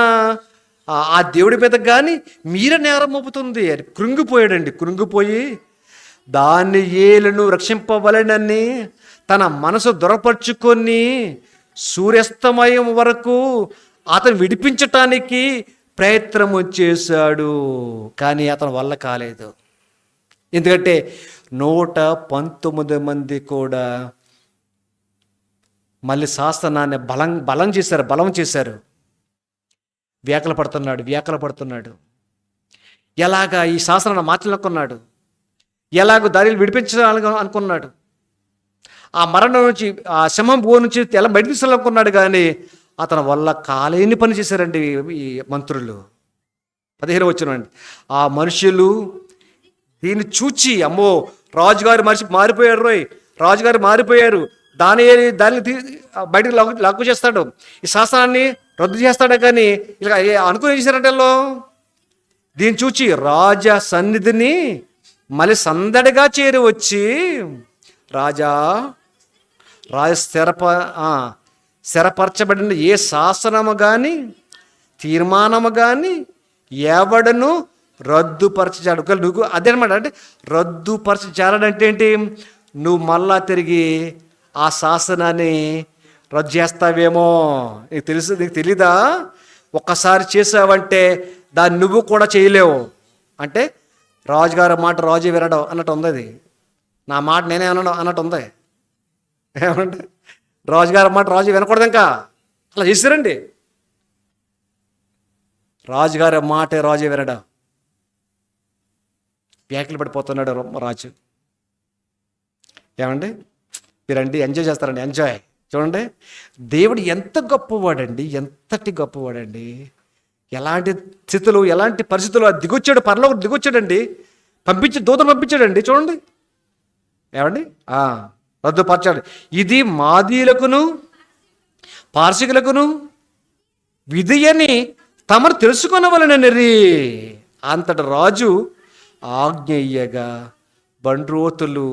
ఆ దేవుడి మీద కానీ మీరే నేరం మోపుతుంది అని కృంగిపోయి దానియేలును రక్షింపవలెనని తన మనసు దృఢపరుచుకొని సూర్యాస్తమయం వరకు అతను విడిపించటానికి ప్రయత్నము చేశాడు. కానీ అతని వల్ల కాలేదు. ఎందుకంటే 119 మంది కూడా మళ్ళీ శాసనాన్ని బలం చేశారు. వ్యాఖ్యలు పడుతున్నాడు. ఎలాగా ఈ శాసనాన్ని మార్చాలనుకున్నాడు, ఎలాగో దానిని విడిపించాలని అనుకున్నాడు, ఆ మరణం నుంచి, ఆ సింహం గో నుంచి ఎలా బయట తీసుకోవాలనుకున్నాడు. కానీ అతని వల్ల కాలేని పని చేశారండి ఈ మంత్రులు. 15 వచనం. ఆ మనుషులు దీన్ని చూచి, అమ్మో రాజుగారు మారిపోయారు, దాన్ని బయటకు లాక్కు చేస్తాడు, ఈ శాసనాన్ని రద్దు చేస్తాడు. కానీ ఇలా అనుకుని చేశారంటే దీన్ని చూచి రాజా సన్నిధిని మళ్ళీ సందడిగా చేరి వచ్చి, రాజా స్థిరపరచబడిన ఏ శాసనము కానీ తీర్మానము కానీ ఎవడను రద్దుపరచాడు. నువ్వు అదేనమాట. అంటే రద్దుపరచాలంటే ఏంటి? నువ్వు మళ్ళా తిరిగి ఆ శాసనాన్ని రద్దు చేస్తావేమో. నీకు తెలీదా? ఒక్కసారి చేసావంటే దాన్ని నువ్వు కూడా చేయలేవు. అంటే రాజుగారి మాట రాజు వినడం అన్నట్టు ఉంది. అది నా మాట నేనే అనడం అన్నట్టు ఉంది. ఏమంటే రాజుగారి మాట రాజు వినకూడదు. ఇంకా అలా చేశారండి. రాజుగారి మాట రాజు వినడం. వ్యాఖ్యలు పడిపోతున్నాడు రాజు. ఏమండి మీరండి ఎంజాయ్ చేస్తారండి. ఎంజాయ్ చూడండి. దేవుడు ఎంత గొప్పవాడండి. ఎలాంటి స్థితులు, ఎలాంటి పరిస్థితులు దిగొచ్చాడు. పరలోకి దిగొచ్చాడండి. దూతను పంపించాడండి. చూడండి ఏమండి రద్దుపరచాడు. ఇది మాదీయులకును పార్శికులకును విధి అని తమను తెలుసుకొనవలెనని అంతటి రాజు ఆజ్ఞయ్యగా బండ్రోతులు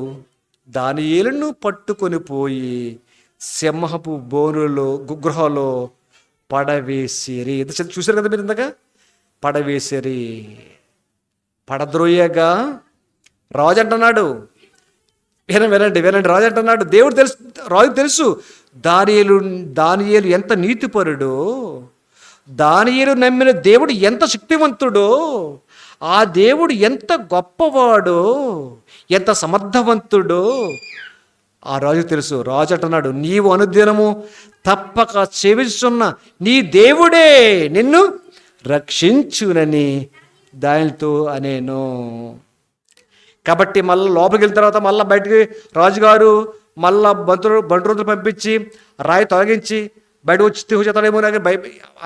దానియేలును పట్టుకొని పోయి సింహపు బోనులో గృహలో పడవేసిరి. చూసారు కదా మీరు ఇందాక. పడవేసిరి. పడద్రోయగా రాజు అంటున్నాడు. వినండి. రాజు అంటున్నాడు, దేవుడు తెలుసు, రాజు తెలుసు దానియేలు ఎంత నీతిపరుడో, దానియేలు నమ్మిన దేవుడు ఎంత శక్తివంతుడో, ఆ దేవుడు ఎంత గొప్పవాడో, ఎంత సమర్థవంతుడో ఆ రాజు తెలుసు. రాజు అంటున్నాడు, నీవు అనుదినము తప్పక సేవిస్తున్న నీ దేవుడే నిన్ను రక్షించునని దానితో అనేను. కాబట్టి మళ్ళీ లోపలికి వెళ్ళిన తర్వాత మళ్ళీ బయటికి రాజుగారు మళ్ళా బంట్రోతులు పంపించి రాయి తొలగించి బయట వచ్చి చేతాడేమో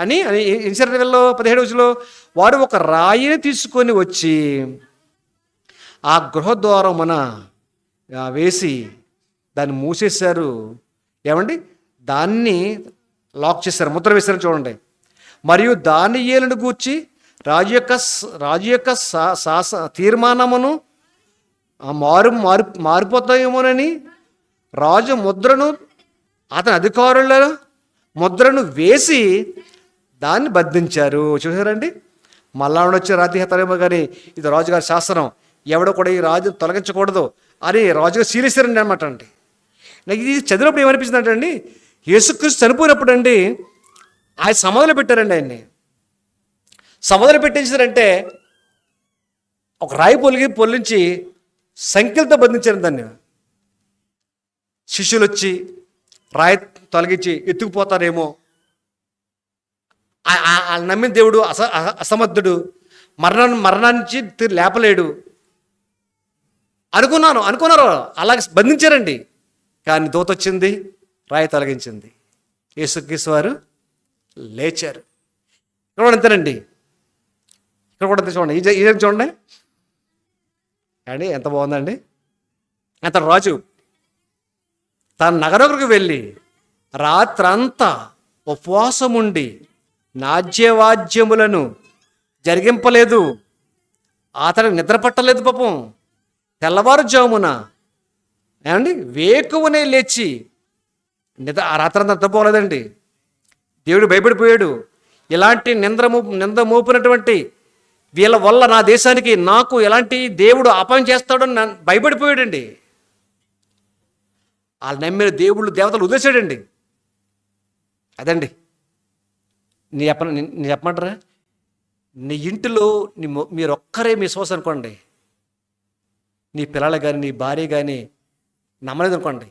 అని ఇన్సర్లో 17 రోజుల్లో వారు ఒక రాయిని తీసుకొని వచ్చి ఆ గృహద్వారం వేసి దాన్ని మూసేశారు. ఏమండి దాన్ని లాక్ చేశారు, ముద్ర వేశారు. చూడండి. మరియు దానియేలును గూర్చి రాజు యొక్క తీర్మానమును మారిపోతాయేమోనని రాజు ముద్రను, అతని అధికారుల ముద్రను వేసి దాన్ని బంధించారు. చూసారండి. మళ్ళా వచ్చి రాతి హతరేమో కానీ ఇది రాజుగారి శాసనం, ఎవడో కూడా ఈ రాజు తొలగించకూడదు అని రాజుగారు సీలేశారండి అనమాట. అండి నాకు ఇది చదివినప్పుడు ఏమనిపిస్తుంది అంటే అండి, యేసుక్రీస్తు చనిపోయినప్పుడు అండి ఆయన సమాధిలో పెట్టారండి. ఆయన్ని సమాధిలో పెట్టించారంటే ఒక రాయి పొల్లించి సంఖ్యలతో బంధించారు దాన్ని. శిష్యులు వచ్చి రాయి తొలగించి ఎత్తుకుపోతారేమో, నమ్మిన దేవుడు అసమర్థుడు, మరణానికి లేపలేడు అనుకున్నారు. అలాగే బంధించారండి. కానీ దూత వచ్చింది, రాయి తొలగించింది, యేసుక్రీస్తు వారు లేచారు. ఇక్కడ కూడా అంతేనండి. ఇక్కడ కూడా అంతే. చూడండి ఈ చూడండి అండి ఎంత బాగుందండి. అతను రాజు తన నగరకు వెళ్ళి రాత్రంతా ఉపవాసం ఉండి నాట్యవాద్యములను జరిగింపలేదు. అతనికి నిద్ర పట్టలేదు పాపం. తెల్లవారుజామున ఏమండి వేకువనే లేచి ఆ రాత్రంతా నిద్రపోలేదండి. దేవుడు భయపడిపోయాడు. ఇలాంటి నింద మోపినటువంటి వీళ్ళ వల్ల నా దేశానికి నాకు ఎలాంటి దేవుడు అపాయం చేస్తాడని భయపడిపోయాడండి. వాళ్ళు నమ్మిన దేవుళ్ళు దేవతలు వదిలేశాడండి. అదండి నీ చెప్పమంటారా, నీ ఇంటిలో మీరు ఒక్కరే మీ విశ్వాసం అనుకోండి, నీ పిల్లలు కానీ నీ భార్య కానీ నమ్మలేదు అనుకోండి,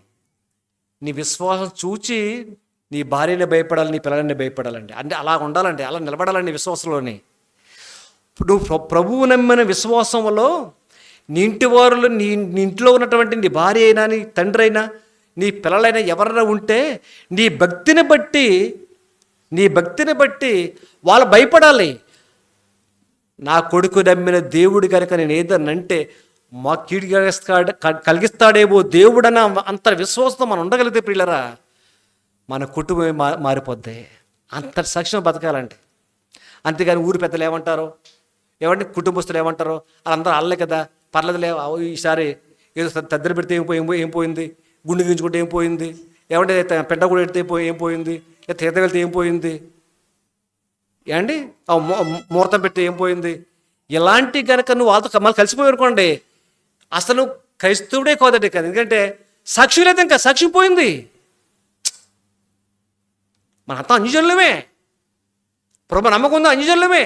నీ విశ్వాసం చూచి నీ భార్యనే భయపడాలి, నీ పిల్లలనే భయపడాలండి. అంటే అలా ఉండాలండి, అలా నిలబడాలండి విశ్వాసంలోని. నువ్వు ప్రభువు నమ్మిన విశ్వాసంలో నీ ఇంటి వారులు నీ ఇంట్లో ఉన్నటువంటి నీ భార్య అయినా నీ తండ్రి అయినా నీ పిల్లలైనా ఎవరైనా ఉంటే నీ భక్తిని బట్టి వాళ్ళు భయపడాలి. నా కొడుకు నమ్మిన దేవుడు కనుక నేను ఏదన్నంటే మా కీడు కలిగిస్తాడేమో దేవుడన్న అంత విశ్వాసంతో మనం ఉండగలిగితే పిల్లరా మన కుటుంబం మారిపోద్ది. అంత సాక్ష్యం బతకాలంటే. అంతేగాని ఊరు పెద్దలు ఏమంటారో, ఏమంటే కుటుంబస్తులు ఏమంటారో, వాళ్ళందరూ అల్లే కదా, పర్లేదులే ఈసారి ఏదో తద్దరి పెడితే ఏం పోయింది, గుండె గించుకుంటే ఏం పోయింది, ఏమంటే పెంట కూడా పెడితే ఏం పోయింది, లేదా తీర్థ వెళ్తే ఏం పోయింది, ఏమండి ముహూర్తం పెడితే ఏం పోయింది, ఇలాంటి కనుక నువ్వు వాళ్ళతో మళ్ళీ కలిసిపోయి అనుకోండి అసలు క్రైస్తవుడే కాదండి కదా. ఎందుకంటే సాక్షి లేదు, ఇంకా సాక్ష్యం పోయింది. మనంతా అంజనులమే, ప్రభు నమ్మకం ఉందో అంజనులమే,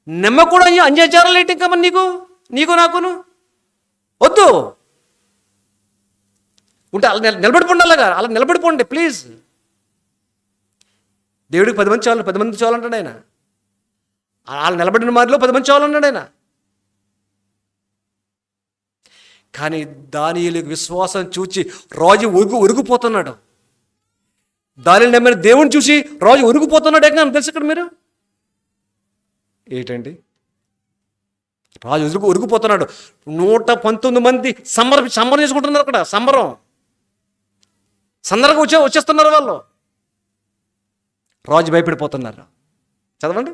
నమ్మకూడ అంజాచారాలు ఏంటి ఇంకా మరి నీకు నాకును వద్దు. ఉంటే అలా నిలబడిపోండి, అలా నిలబడిపోండి ప్లీజ్. దేవుడికి 10 మంది చాలు, 10 మంది చాలంటాడు ఆయన. వాళ్ళు నిలబడిన మారిలో 10 మంది చాలన్నాడు ఆయన. కానీ దానియేలు విశ్వాసం చూచి రాజు ఉరిగిపోతున్నాడు. దానిని నమ్మిన దేవుని చూసి రాజు ఉరిగిపోతున్నాడు. ఏం తెలుసు ఇక్కడ మీరు ఏంటండి, రాజు ఉరిగిపోతున్నాడు. 119 మంది సంబరం చేసుకుంటున్నారు అక్కడ. సందర్భంగా వచ్చేస్తున్నారు వాళ్ళు. రాజు భయపడిపోతున్నారు. చదవండి.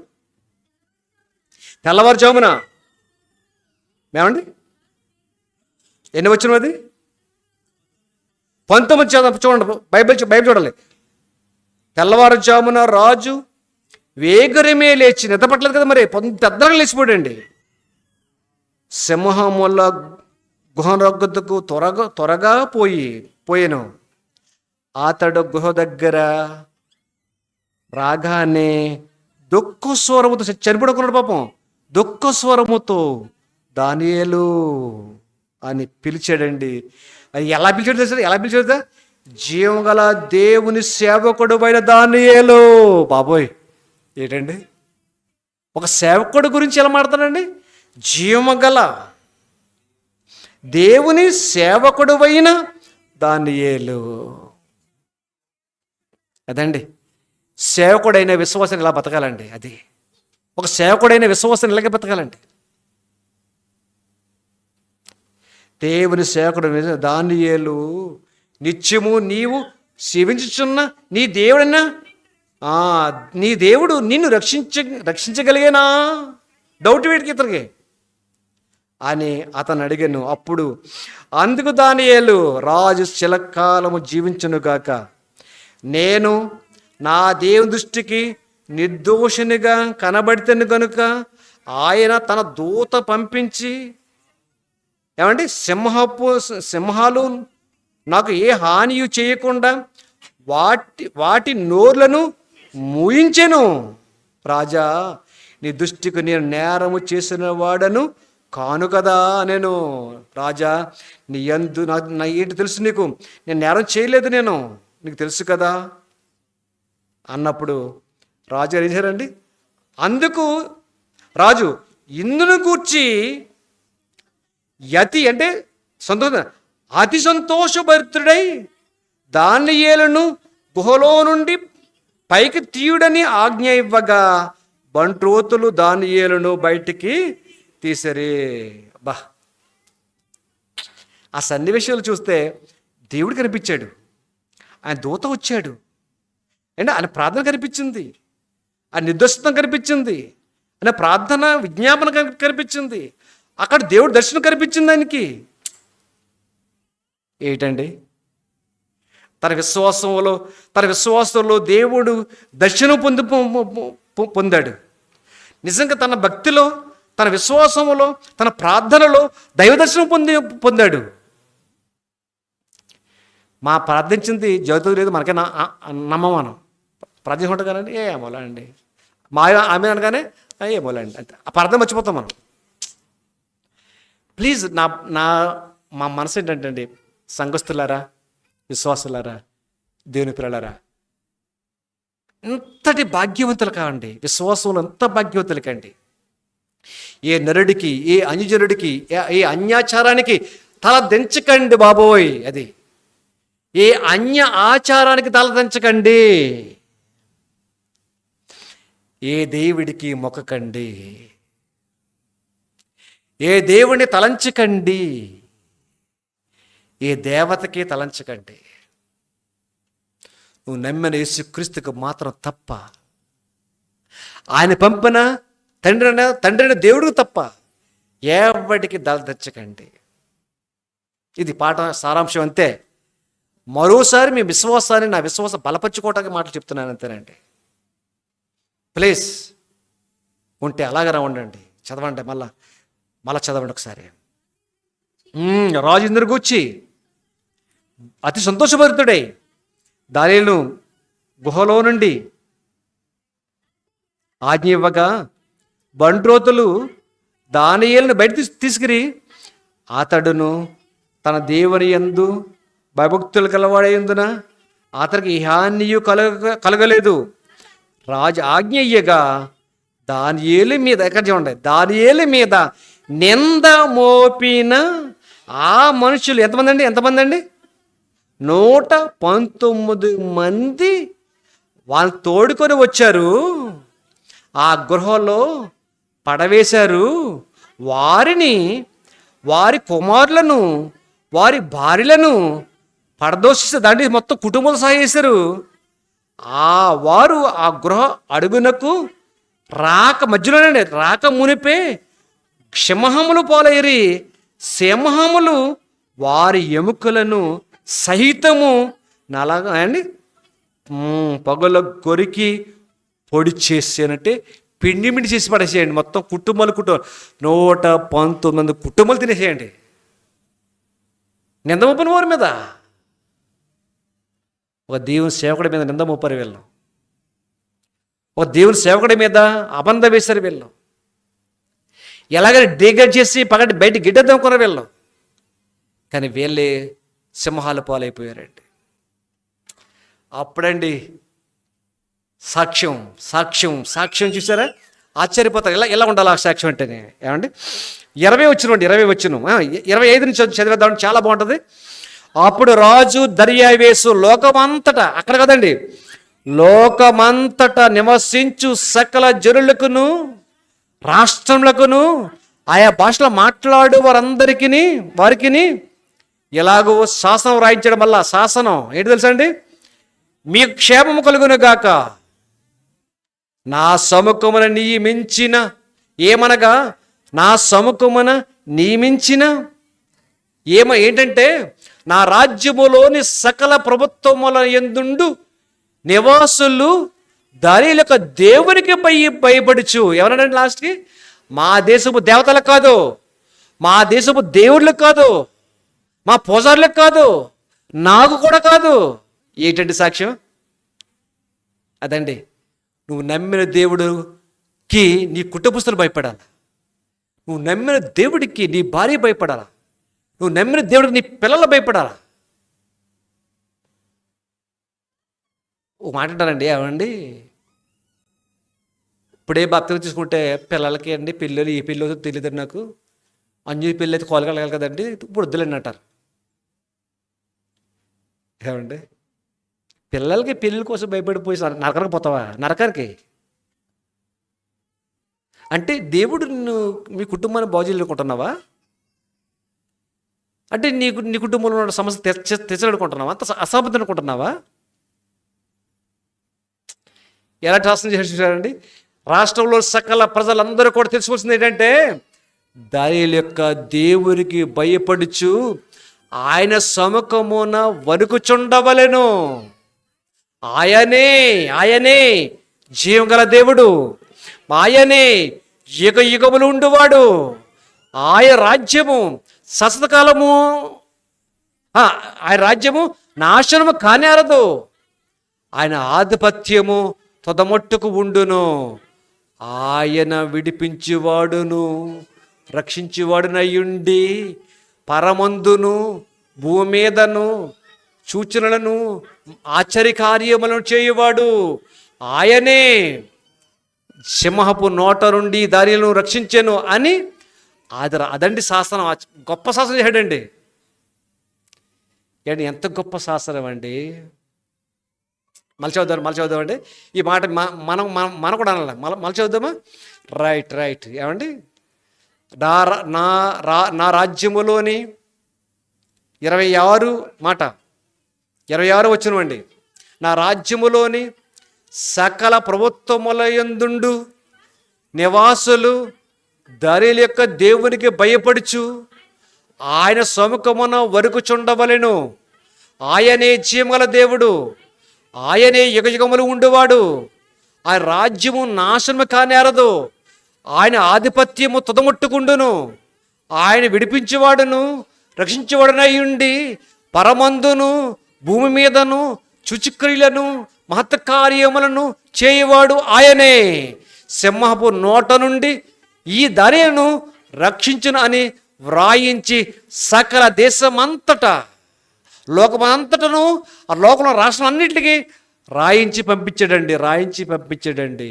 తెల్లవారుజామున ఏమండి ఎన్ని వచ్చిన అది 19 చూడండి, బైబిల్ చూడాలి. తెల్లవారుజామున రాజు వేగరమే లేచి, నిద్రపట్టలేదు కదా మరి, పెద్దగా లేచిపోయాడండి. సింహముల గుహరొగ్గకు త్వరగా పోయాను. అతడు గుహ దగ్గర రాగానే దుఃఖ స్వరముతో, చనిపోడుకున్నాడు పాపం, దుఃఖ స్వరముతో దానియేలు అని పిలిచాడండి. అది ఎలా పిలిచాడు? జీవగల దేవుని సేవకుడు అయిన దానియేలు. బాబోయ్ ఏంటండి, ఒక సేవకుడు గురించి ఎలా మాట్లాడతాడండి? జీవగల దేవుని సేవకుడు అయిన దానియేలు. అదండి సేవకుడైన విశ్వాసం ఇలా బతకాలండి. అది ఒక సేవకుడైన విశ్వాసం ఇలాగే బతకాలండి. దేవుని సేవకుడు దానియేలు, నిత్యము నీవు సేవించుచున్న నీ దేవుడన్నా, నీ దేవుడు నిన్ను రక్షించగలిగేనా? డౌట్ వీడికి ఇతనికి అని అతను అడిగాను. అప్పుడు అందుకు దానియేలు, రాజు చిరకాలము జీవించునుగాక, నేను నా దేవుని దృష్టికి నిర్దోషినిగా కనబడితేను గనుక ఆయన తన దూత పంపించి ఏమండి సింహాలు నాకు ఏ హానియు చేయకుండా వాటి నోర్లను మూయించెను. రాజా, నీ దృష్టికి నేను నేరము చేసిన వాడను కాను కదా నేను. రాజా, నీ యందు నా ఏంటి తెలుసు నీకు, నేను నేరం చేయలేదు, నీకు తెలుసు కదా అన్నప్పుడు రాజు ఏం చేశారండి? అందుకు రాజు ఇందును గూర్చి అతి సంతోషభరితుడై దానియేలును గుహలో నుండి పైకి తీయుడని ఆజ్ఞ ఇవ్వగా బంట్రోతులు దానియేలును బయటికి తీసరే. బా, ఆ సన్నివేశాలు చూస్తే దేవుడు కనిపించాడు, ఆయన దూత వచ్చాడు, అంటే ఆయన ప్రార్థన కనిపించింది, ఆ నిర్దోషిత్వం కనిపించింది, ఆయన ప్రార్థన విజ్ఞాపన కనిపించింది, అక్కడ దేవుడు దర్శనం కనిపించింది ఆయనకి. ఏంటండి, తన విశ్వాసంలో దేవుడు దర్శనం పొందాడు. నిజంగా తన భక్తిలో, తన విశ్వాసంలో, తన ప్రార్థనలో దైవ దర్శనం పొందాడు. మా ప్రార్థించింది జరుగుతుంది లేదు మనకే నమ్మమానం. ప్రార్థించుకుంటాం కదండి, ఏమోలా అండి, మా ఆమె అనగానే ఏమోలా అండి, అంటే ఆ ప్రార్థన మర్చిపోతాం మనం. ప్లీజ్ మా మనసు ఏంటంటే అండి, సంఘస్థులారా, విశ్వాసులారా, దేవుని పిల్లలారా, ఎంతటి భాగ్యవంతులు కావండి, విశ్వాసంలో ఎంత భాగ్యవంతులు కండి. ఏ నరుడికి, ఏ అన్యజనుడికి, ఏ అన్యాచారానికి తల దించకండి బాబోయ్. అది ఏ అన్య ఆచారానికి తల దించకండి, ఏ దేవుడికి మొక్కకండి, ఏ దేవుడిని తలంచకండి, ఏ దేవతకి తలంచకండి. నువ్వు నమ్మిన యేసుక్రీస్తుకు మాత్రం తప్ప, ఆయన పంపిన తండ్రి దేవుడికి తప్ప ఎవరికి దళదచ్చకండి. ఇది పాట సారాంశం అంతే. మరోసారి మీ విశ్వాసాన్ని, నా విశ్వాసం బలపరుచుకోవటానికి మాటలు చెప్తున్నాను అంతేనండి. ప్లీజ్ ఉంటే అలాగ ఉండండి, చదవండి, మళ్ళా చదవండి ఒకసారి. రాజేంద్ర గూర్చి అతి సంతోషభరితుడై దానియేలు గుహలో నుండి ఆజ్ఞ ఇవ్వగా బంట్రోతులు దానియేలును బయట తీసుకుని అతడును తన దేవుని యందు భయభక్తులు కలవాడేందున అతనికి హానియు కలగలేదు. రాజు ఆజ్ఞ ఇయ్యగా దానియేలు మీద, ఎక్కడ చూడండి, దానియేలు మీద నింద మోపిన ఆ మనుషులు ఎంతమంది అండి 119 మంది వాళ్ళు తోడుకొని వచ్చారు. ఆ గృహలో పడవేశారు. వారిని, వారి కుమారులను, వారి భార్యలను పడదోషిస్తే దాంట్లో మొత్తం కుటుంబాలు సహా చేశారు. వారు ఆ గృహ అడుగునకు మధ్యలోనే రాక మునిపే సింహములు పోలైరి. సింహములు వారి ఎముకలను సహితము అండి పగల కొరికి పొడి చేసేనంటే పిండి చేసి పడేసేయండి. మొత్తం కుటుంబాలు 119 కుటుంబాలు తినేసేయండి. నింద మోపిన వారి మీద, ఒక దేవుని సేవకుడి మీద నింద మోపారు వీళ్ళు. ఒక దేవుని సేవకుడి మీద అబంధ వేశారు వీళ్ళు. ఎలాగైనా డీగర్ చేసి పగటి బయట గిడ్డదనుకున్నారు వీళ్ళు. కానీ వీళ్ళే సింహాల పాలైపోయారండి. అప్పుడండి సాక్ష్యం చూసారా, ఆశ్చర్యపోతారు. ఎలా ఉండాలి ఆ సాక్ష్యం అంటేనే. ఏమండి 20 వచ్చిన 25 నుంచి చదివేద్దాం, చాలా బాగుంటుంది. అప్పుడు రాజు దర్యావేసు లోకమంతటా, అక్కడ కదండి, లోకమంతటా నివసించు సకల జనులకును, రాష్ట్రములకును, ఆయా భాషలో మాట్లాడు వారికి ఎలాగో శాసనం రాయించడం వల్ల, శాసనం ఏంటి తెలుసా అండి, మీ క్షేమము కలుగును గాక, నా సముఖమున నియమించిన, ఏమనగా నా సముఖమున నియమించిన, ఏంటంటే నా రాజ్యములోని సకల ప్రభుత్వముల యందుండు నివాసులు దానిల యొక్క దేవునికి భయపడుచు. ఎవరనండి లాస్ట్కి, మా దేశపు దేవతలకు కాదు, మా దేశపు దేవుళ్ళకు కాదు, మా పూజారులకు కాదు, నాకు కూడా కాదు. ఏంటండి సాక్ష్యం? అదండి, నువ్వు నమ్మిన దేవుడికి నీ కుటుంబస్తులు భయపడాలి. నువ్వు నమ్మిన దేవుడికి నీ భార్య భయపడాలా. నువ్వు నమ్మిన దేవుడికి నీ పిల్లలు భయపడాలా. ఓ మాట అంటారండి, ఏమండి ఇప్పుడే బాప్తిజం తీసుకుంటే పిల్లలకి అండి పిల్లలు ఈ పిల్లలు తెలియదు నాకు, అంజు పిల్లలు అయితే కోలగలగాలి కదండి, ఇప్పుడు వద్దులేండి అంటారు. ఏమండి పిల్లలకి పెళ్ళిళ్ళ కోసం భయపడిపోయి నరకానికి పోతావా? నరకానికి అంటే దేవుడు మీ కుటుంబాన్ని బాగు చేయాలనుకుంటున్నావా? అంటే నీ కుటుంబంలో ఉన్న సమస్య తెచ్చనుకుంటున్నావా? అంత అసాధ్యం అనుకుంటున్నావా? ఎలా శాసనం చేశారండి? రాష్ట్రంలో సకల ప్రజలందరూ కూడా తెలుసుకోవాల్సింది ఏంటంటే, దానియేలు యొక్క దేవునికి భయపడుచు ఆయన సముఖమున వణుకుచుండవలెను. ఆయనే జీవగల దేవుడు, ఆయనే యుగ యుగములు ఉండువాడు. ఆయన రాజ్యము శాశ్వతకాలము, ఆయన రాజ్యము నాశనము కానేరదు. ఆయన ఆధిపత్యము తొదమట్టుకు ఉండును. ఆయన విడిపించువాడును రక్షించువాడునయ్యుండి పరమందును భూమి మీదను సూచనలను ఆశ్చర్యకార్యములను చేయువాడు. ఆయనే సింహపు నోట నుండి దానిలను రక్షించెను అని అదండి శాసనం. గొప్ప శాసనం చేయడండి. ఏంటి ఎంత గొప్ప శాసనం అండి. మళ్ళీ చదువుదామండి ఈ మాట. మనం కూడా అనాలి. మళ్ళీ చదువుదామా? రైట్ ఏమండి? నా రాజ్యములోని 26 మాట 26 వచనమండి. నా రాజ్యములోని సకల ప్రభుత్వములయందుండు నివాసులు దానియేలు యొక్క దేవునికి భయపడుచు ఆయన సముఖమున వణుకుచుండవలెను. ఆయనే జీవగల దేవుడు, ఆయనే యుగయుగములు ఉండువాడు. ఆయన రాజ్యము నాశనము కానేరదు. ఆయన ఆధిపత్యము తుదముట్టుకుండును. ఆయన విడిపించేవాడును రక్షించేవాడునయ్యుండి పరమందును భూమి మీదను సూచక్రియలను మహత్కార్యములను చేయువాడు ఆయనే. సింహపు నోట నుండి ఈ దానియేలును రక్షించును అని వ్రాయించి సకల దేశమంతటా లోకమంతటను ఆ లోకంలో రాష్ట్రం అన్నింటికి రాయించి పంపించాడండి.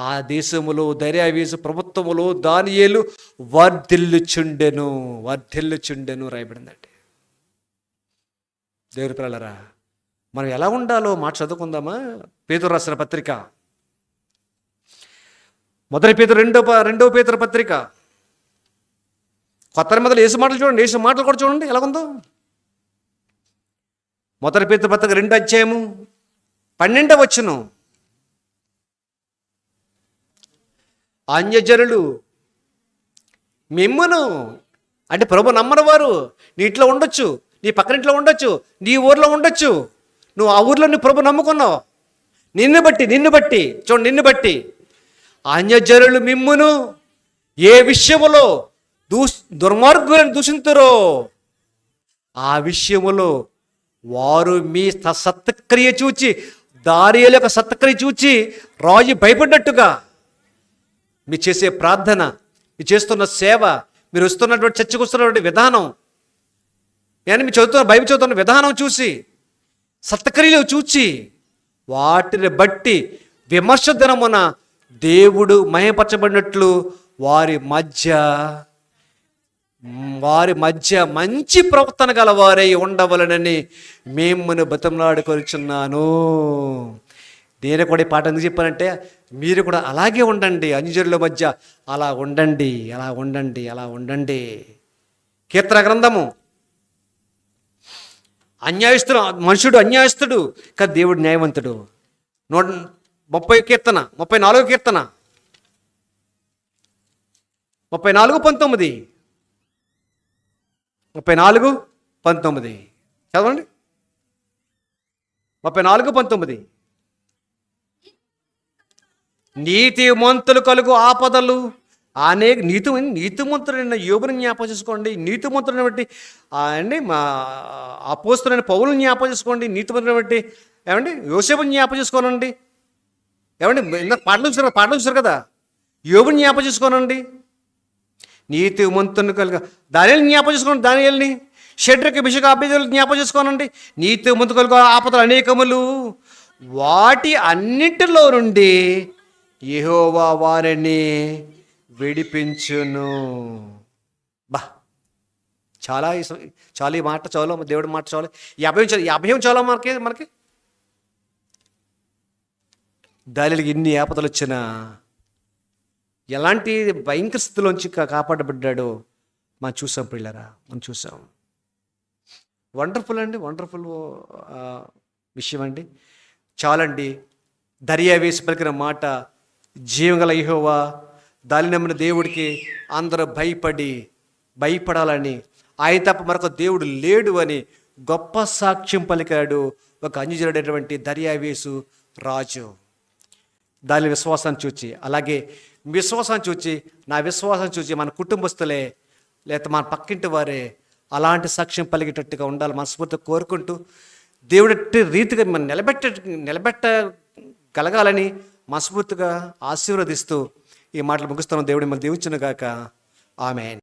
ఆ దేశములో దర్యావేషు ప్రభుత్వములో దానియేలు వర్ధిల్లుచుండెను రాయబడిందండి. దేవుని పిల్లలారా, మనం ఎలా ఉండాలో మాట చదువుకుందామా? పేతురు రాసిన పత్రిక, మొదటి పేతురు, రెండవ పేతురు పత్రిక. కొత్త నిబంధనలు యేసు మాటలు చూడండి, యేసు మాటలు కూడా చూడండి ఎలాగుందో. మొదటి పేతురు పత్రిక 2వ అధ్యాయము 12వ వచనం. అన్యజనులు మిమ్మును, అంటే ప్రభు నమ్మని వారు నీ ఇంట్లో ఉండొచ్చు, నీ పక్కన ఇంట్లో ఉండొచ్చు, నీ ఊర్లో ఉండొచ్చు. నువ్వు ఆ ఊర్లో నీ ప్రభు నమ్ముకున్నావు. నిన్ను బట్టి చూడండి, నిన్ను బట్టి అన్యజనులు మిమ్మును ఏ విషయములో దుర్మార్గులను దూషింతురో ఆ విషయములో వారు మీ సత్క్రియ చూచి, దానియేలు యొక్క సత్క్రియ చూచి రాజు భయపడ్డట్టుగా మీరు చేసే ప్రార్థన, మీరు చేస్తున్న సేవ, మీరు వస్తున్నటువంటి చర్చకు వస్తున్నటువంటి విధానం, మీరు బైబిల్ చదువుతున్న విధానం చూసి, సత్క్రియలు చూచి వాటిని బట్టి విమర్శ దినమున దేవుడు మహిమపరచబడినట్లు వారి మధ్య మంచి ప్రవర్తన గలవారై ఉండవలనని మిమ్మును బతిమలాడుకొనుచున్నాను. నేను కూడా ఈ పాట ఎందుకు చెప్పానంటే, మీరు కూడా అలాగే ఉండండి. అన్యజనుల మధ్య అలా ఉండండి. కీర్తన గ్రంథము, మనుషుడు అన్యాయస్తుడు కానీ దేవుడు న్యాయవంతుడు. 34వ కీర్తన 34:19 చదవండి. 34:19 నీతిమంతులు కలుగు ఆపదలు అనేక నీతిమంతుడైన యోబుని జ్ఞాపకం చేసుకోండి. నీతిమంతుడిని బట్టి అండి మా అపోస్తులైన పౌలుని జ్ఞాపకం చేసుకోండి. నీతిమంతుడిని బట్టి ఏమండి యోసేపుని జ్ఞాపకం చేసుకోనండి. ఏమండి ఇందాక పాటలు చూసారు కదా, యోబుని జ్ఞాపకం చేసుకోనండి. నీతిమంతుని కలుగు దానియేలుని జ్ఞాపకం చేసుకోండి. దానియేలుని, షడ్రక్ మిషక్ అబేద్నెగోలను జ్ఞాపకం చేసుకోనండి. నీతిమంతులు కలుగు ఆపదలు అనేకములు, వాటి అన్నిటిలో నుండి యెహోవా వారిని విడిపించును. చాలా ఈ మాట చాలు, దేవుడి మాట చాలు. ఈ అభయం చాలా మనకి దానియేలుకి ఇన్ని ఆపదలు వచ్చినా ఎలాంటి భయంకర స్థితిలోంచి కాపాడబడ్డాడో మనం చూసాం పిల్లరా. వండర్ఫుల్ విషయం అండి. చాలండి. దర్యావేసి పలికిన మాట, జీవంగల యెహోవా, దాని నమ్మిన దేవుడికి అందరూ భయపడాలని, ఆయన తప్ప మరొక దేవుడు లేడు అని గొప్ప సాక్ష్యం పలికాడు ఒక అన్యజనుడైనటువంటి దర్యావేసు రాజు. దాని విశ్వాసాన్ని చూచి, అలాగే విశ్వాసాన్ని చూచి, నా విశ్వాసాన్ని చూచి మన కుటుంబస్తులే లేకపోతే మన పక్కింటి వారే అలాంటి సాక్ష్యం పలిగేటట్టుగా ఉండాలి మనస్ఫూర్తిగా కోరుకుంటూ, దేవుడి రీతిగా మనం నిలబెట్టగలగాలని మనస్ఫూర్తిగా ఆశీర్వదిస్తూ ఈ మాటలు ముగిస్తున్నాం. దేవుడు మిమ్మల్ని దీవించును గాక. ఆమేన్.